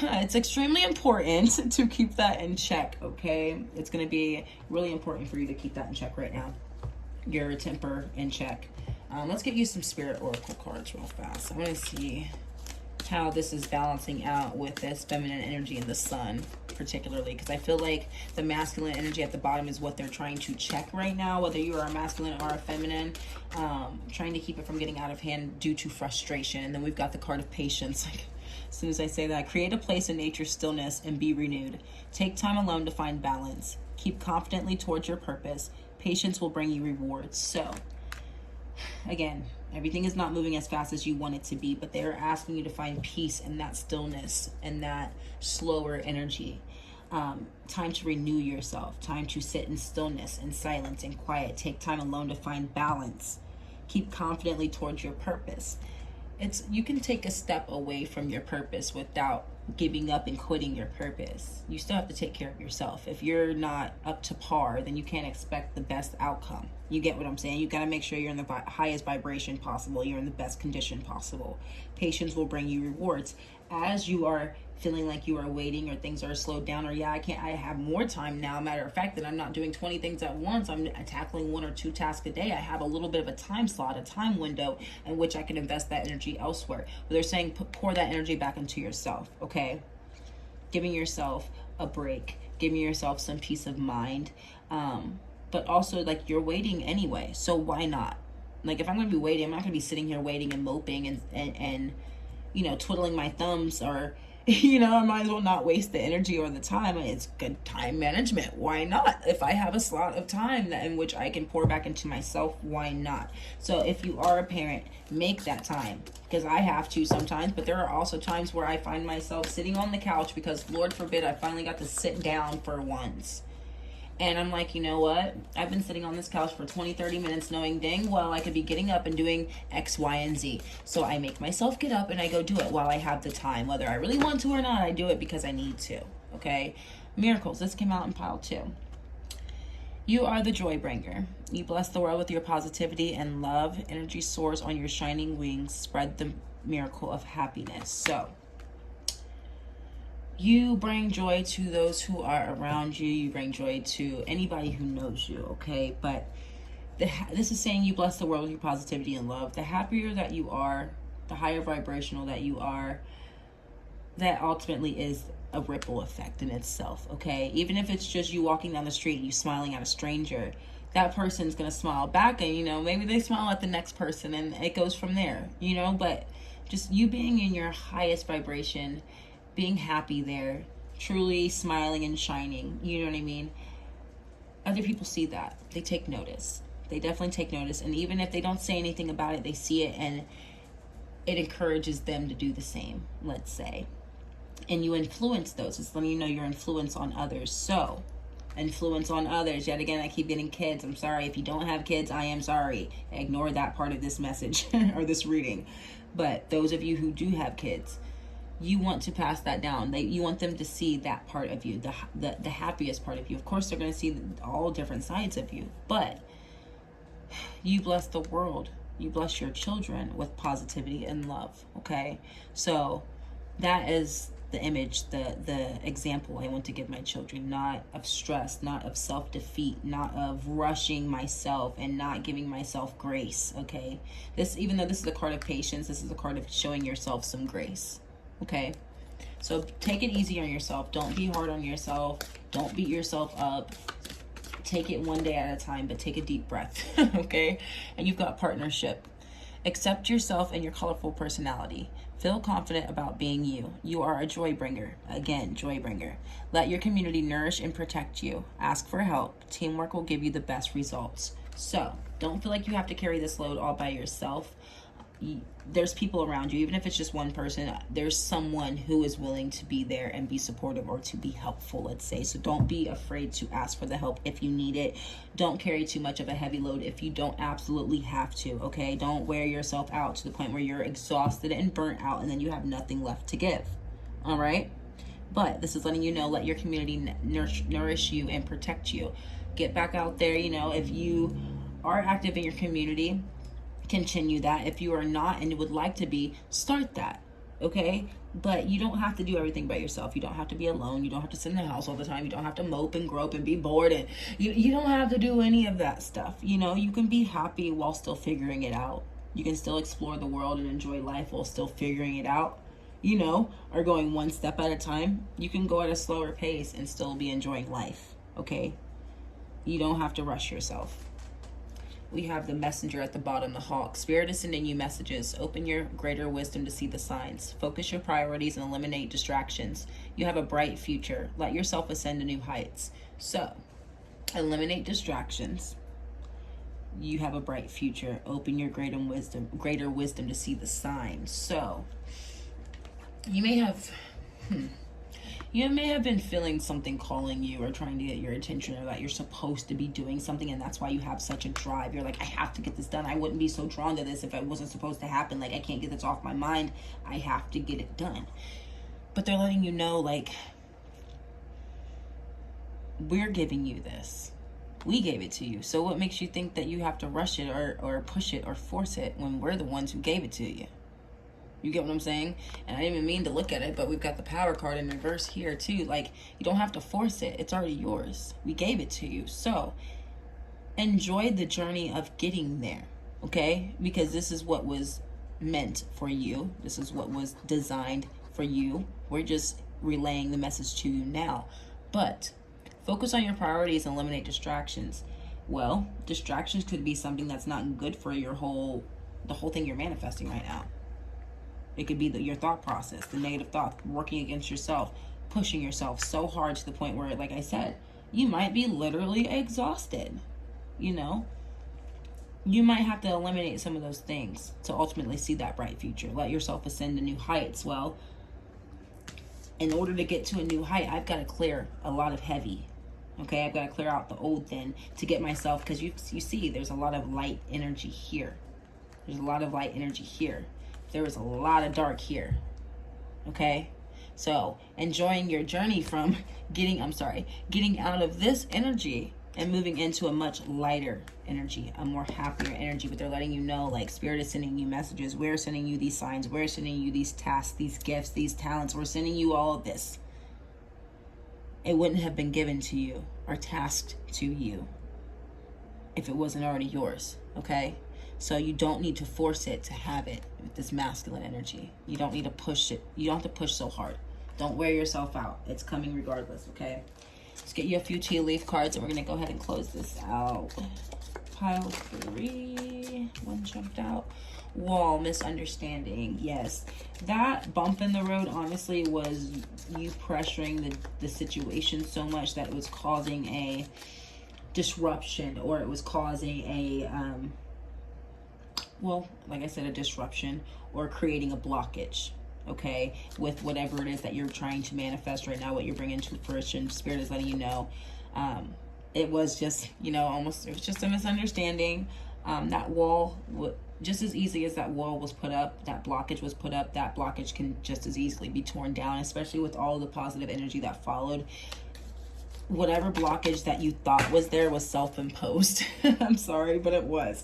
S1: it's extremely important to keep that in check, okay? It's going to be really important for you to keep that in check right now, your temper in check. Let's get you some spirit oracle cards real fast. I want to see how this is balancing out with this feminine energy in the sun, particularly, because I feel like the masculine energy at the bottom is what they're trying to check right now, whether you are a masculine or a feminine, trying to keep it from getting out of hand due to frustration. And then we've got the card of patience. Like, as soon as I say that, create a place in nature's stillness and be renewed. Take time alone to find balance. Keep confidently towards your purpose. Patience will bring you rewards. So again, everything is not moving as fast as you want it to be, but they're asking you to find peace in that stillness and that slower energy. Time to renew yourself, time to sit in stillness and silence and quiet. Take time alone to find balance. Keep confidently towards your purpose. You can take a step away from your purpose without giving up and quitting your purpose. You still have to take care of yourself. If you're not up to par, then you can't expect the best outcome. You get what I'm saying? You got to make sure you're in the highest vibration possible. You're in the best condition possible. Patience will bring you rewards. as you are feeling like you are waiting, or things are slowed down, or I have more time now. Matter of fact, that I'm not doing 20 things at once. I'm tackling 1 or 2 tasks a day. I have a little bit of a time slot, a time window in which I can invest that energy elsewhere. But they're saying pour that energy back into yourself, okay? Giving yourself a break, giving yourself some peace of mind. But also, like, you're waiting anyway, so why not? Like, if I'm going to be waiting, I'm not going to be sitting here waiting and moping and you know, twiddling my thumbs, or you know, I might as well not waste the energy or the time. It's good time management. Why not? If I have a slot of time in which I can pour back into myself, why not? So if you are a parent, make that time, because I have to sometimes, but there are also times where I find myself sitting on the couch because, Lord forbid, I finally got to sit down for once. And I'm like, you know what? I've been sitting on this couch for 20, 30 minutes knowing dang well I could be getting up and doing X, Y, and Z. So I make myself get up and I go do it while I have the time. Whether I really want to or not, I do it because I need to, okay? Miracles. This came out in pile 2. You are the joy bringer. You bless the world with your positivity and love. Energy soars on your shining wings. Spread the miracle of happiness. So you bring joy to those who are around you. You bring joy to anybody who knows you, okay? But this is saying you bless the world with your positivity and love. The happier that you are, the higher vibrational that you are, that ultimately is a ripple effect in itself, okay? Even if it's just you walking down the street and you smiling at a stranger, that person's going to smile back, and, you know, maybe they smile at the next person, and it goes from there, you know? But just you being in your highest vibration, being happy there, truly smiling and shining, you know what I mean? Other people see that. They take notice. They definitely take notice. And even if they don't say anything about it, they see it, and it encourages them to do the same, let's say. And you influence those. It's letting you know your influence on others. So, influence on others. Yet again, I keep getting kids. I'm sorry. If you don't have kids, I am sorry. Ignore that part of this message or this reading. But those of you who do have kids, you want to pass that down. You want them to see that part of you, the happiest part of you. Of course, they're going to see all different sides of you, but you bless the world. You bless your children with positivity and love, okay? So that is the image, the example I want to give my children, not of stress, not of self-defeat, not of rushing myself and not giving myself grace, okay? Even though this is a card of patience, this is a card of showing yourself some grace. Okay, so take it easy on yourself. Don't be hard on yourself. Don't beat yourself up. Take it one day at a time, but take a deep breath, okay? And you've got partnership. Accept yourself and your colorful personality. Feel confident about being you. You are a joy bringer. Again, joy bringer. Let your community nourish and protect you. Ask for help. Teamwork will give you the best results. So don't feel like you have to carry this load all by yourself. There's people around you. Even if it's just one person, there's someone who is willing to be there and be supportive, or to be helpful, let's say. So don't be afraid to ask for the help if you need it. Don't carry too much of a heavy load if you don't absolutely have to, okay? Don't wear yourself out to the point where you're exhausted and burnt out and then you have nothing left to give, all right? But this is letting you know, let your community nourish you and protect you. Get back out there, you know, if you are active in your community, continue that. If you are not and would like to be, start that, okay? But you don't have to do everything by yourself. You don't have to be alone. You don't have to sit in the house all the time. You don't have to mope and grope and be bored, and you don't have to do any of that stuff. You know, you can be happy while still figuring it out. You can still explore the world and enjoy life while still figuring it out, you know, or going one step at a time. You can go at a slower pace and still be enjoying life, okay? You don't have to rush yourself. We have the messenger at the bottom, the hawk. Spirit is sending you messages. Open your greater wisdom to see the signs. Focus your priorities and eliminate distractions. You have a bright future. Let yourself ascend to new heights. So, eliminate distractions. You have a bright future. Open your greater wisdom to see the signs. So, you may have... You may have been feeling something calling you or trying to get your attention, or that you're supposed to be doing something, and that's why you have such a drive. You're like, I have to get this done. I wouldn't be so drawn to this if it wasn't supposed to happen. Like, I can't get this off my mind. I have to get it done. But they're letting you know, like, we're giving you this. We gave it to you. So what makes you think that you have to rush it or push it or force it when we're the ones who gave it to you? You get what I'm saying? And I didn't even mean to look at it, but we've got the power card in reverse here too. Like, you don't have to force it. It's already yours. We gave it to you. So enjoy the journey of getting there, okay? Because this is what was meant for you. This is what was designed for you. We're just relaying the message to you now. But focus on your priorities and eliminate distractions. Well, distractions could be something that's not good for the whole thing you're manifesting right now. It could be your thought process, the negative thought, working against yourself, pushing yourself so hard to the point where, like I said, you might be literally exhausted. You know, you might have to eliminate some of those things to ultimately see that bright future. Let yourself ascend to new heights. Well, in order to get to a new height, I've got to clear a lot of heavy. Okay, I've got to clear out the old then to get myself, because you see there's a lot of light energy here. There's a lot of light energy here. There was a lot of dark here. Okay, so enjoying your journey from getting out of this energy and moving into a much lighter energy, a more happier energy. But they're letting you know, like, Spirit is sending you messages. We're sending you these signs. We're sending you these tasks, these gifts, these talents. We're sending you all of this. It wouldn't have been given to you or tasked to you if it wasn't already yours, okay? So you don't need to force it to have it with this masculine energy. You don't need to push it. You don't have to push so hard. Don't wear yourself out. It's coming regardless, okay? Let's get you a few tea leaf cards, and we're going to go ahead and close this out. Pile 3. One jumped out. Wall, misunderstanding. Yes. That bump in the road, honestly, was you pressuring the situation so much that it was causing a disruption, or it was causing a, well, like I said, a disruption, or creating a blockage. Okay, with whatever it is that you're trying to manifest right now, what you're bringing to fruition. Spirit is letting you know. It was just, you know, it was just a misunderstanding. That wall, just as easy as that wall was put up, that blockage was put up, that blockage can just as easily be torn down, especially with all the positive energy that followed. Whatever blockage that you thought was there was self-imposed. I'm sorry, but it was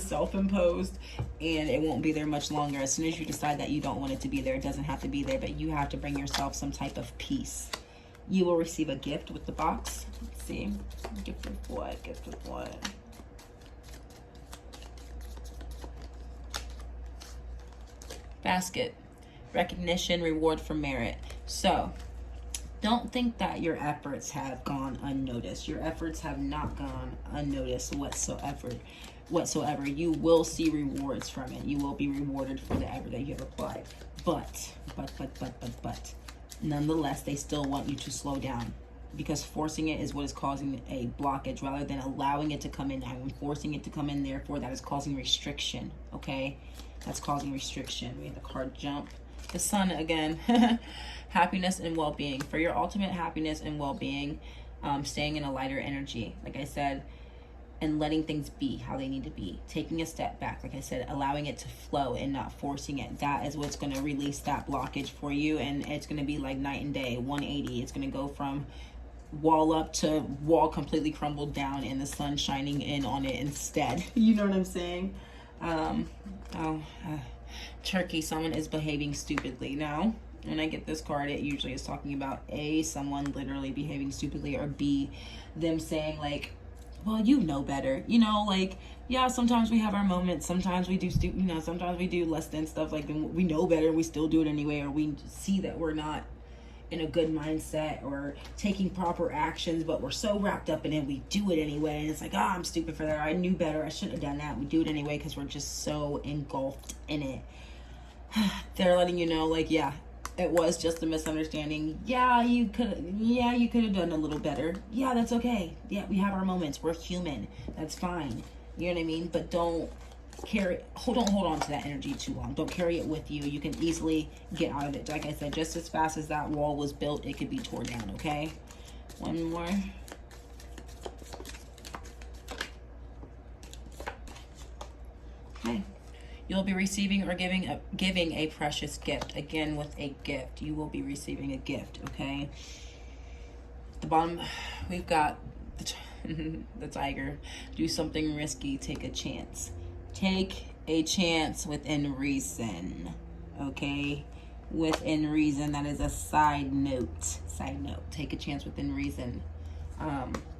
S1: self-imposed, and it won't be there much longer. As soon as you decide that you don't want it to be there, it doesn't have to be there, but you have to bring yourself some type of peace. You will receive a gift with the box. Let's see. Gift of what? Gift of what? Basket. Recognition, reward for merit. So, don't think that your efforts have gone unnoticed. Your efforts have not gone unnoticed whatsoever. You will see rewards from it. You will be rewarded for the effort that you have applied. But, nonetheless, they still want you to slow down, because forcing it is what is causing a blockage rather than allowing it to come in. I'm forcing it to come in, therefore that is causing restriction, okay? That's causing restriction. We have the card jump. The sun again. Happiness and well-being. For your ultimate happiness and well-being, staying in a lighter energy, like I said, and letting things be how they need to be. Taking a step back, like I said, allowing it to flow and not forcing it. That is what's going to release that blockage for you, and it's going to be like night and day, 180. It's going to go from wall up to wall completely crumbled down and the sun shining in on it instead. You know what I'm saying? Turkey, someone is behaving stupidly. Now, when I get this card, it usually is talking about A, someone literally behaving stupidly, or B, them saying like, well, you know better. You know, like, yeah, sometimes we have our moments. Sometimes we do sometimes we do less than stuff. Like, we know better, we still do it anyway, or we see that we're not in a good mindset or taking proper actions, but we're so wrapped up in it, we do it anyway. And it's like, I'm stupid for that. I knew better. I shouldn't have done that. We do it anyway because we're just so engulfed in it. They're letting you know, like, yeah, it was just a misunderstanding. Yeah, you could have done a little better. Yeah, that's okay. Yeah, we have our moments. We're human. That's fine. You know what I mean? But don't hold on to that energy too long. Don't carry it with you. You can easily get out of it. Like I said, just as fast as that wall was built, it could be torn down, okay? One more. Okay. You'll be receiving or giving a precious gift. Again, with a gift. You will be receiving a gift, okay? At the bottom, we've got the tiger. Do something risky. Take a chance. Take a chance within reason, okay? Within reason. That is a side note. Side note. Take a chance within reason.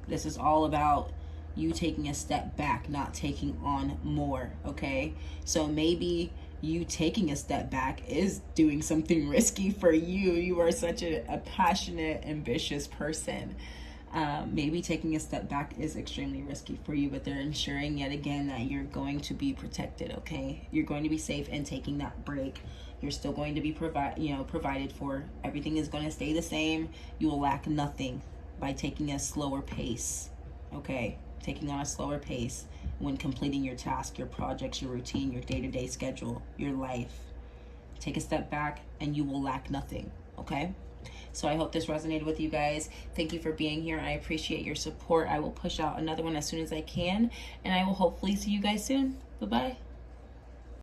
S1: This is all about you taking a step back, not taking on more, okay? So maybe you taking a step back is doing something risky for you. You are such a passionate, ambitious person. Maybe taking a step back is extremely risky for you, but they're ensuring yet again that you're going to be protected, okay? You're going to be safe in taking that break. You're still going to be provided for. Everything is going to stay the same. You will lack nothing by taking a slower pace, okay? Taking on a slower pace when completing your task, your projects, your routine, your day-to-day schedule, your life. Take a step back and you will lack nothing, okay? So I hope this resonated with you guys. Thank you for being here. I appreciate your support. I will push out another one as soon as I can, and I will hopefully see you guys soon. Bye-bye.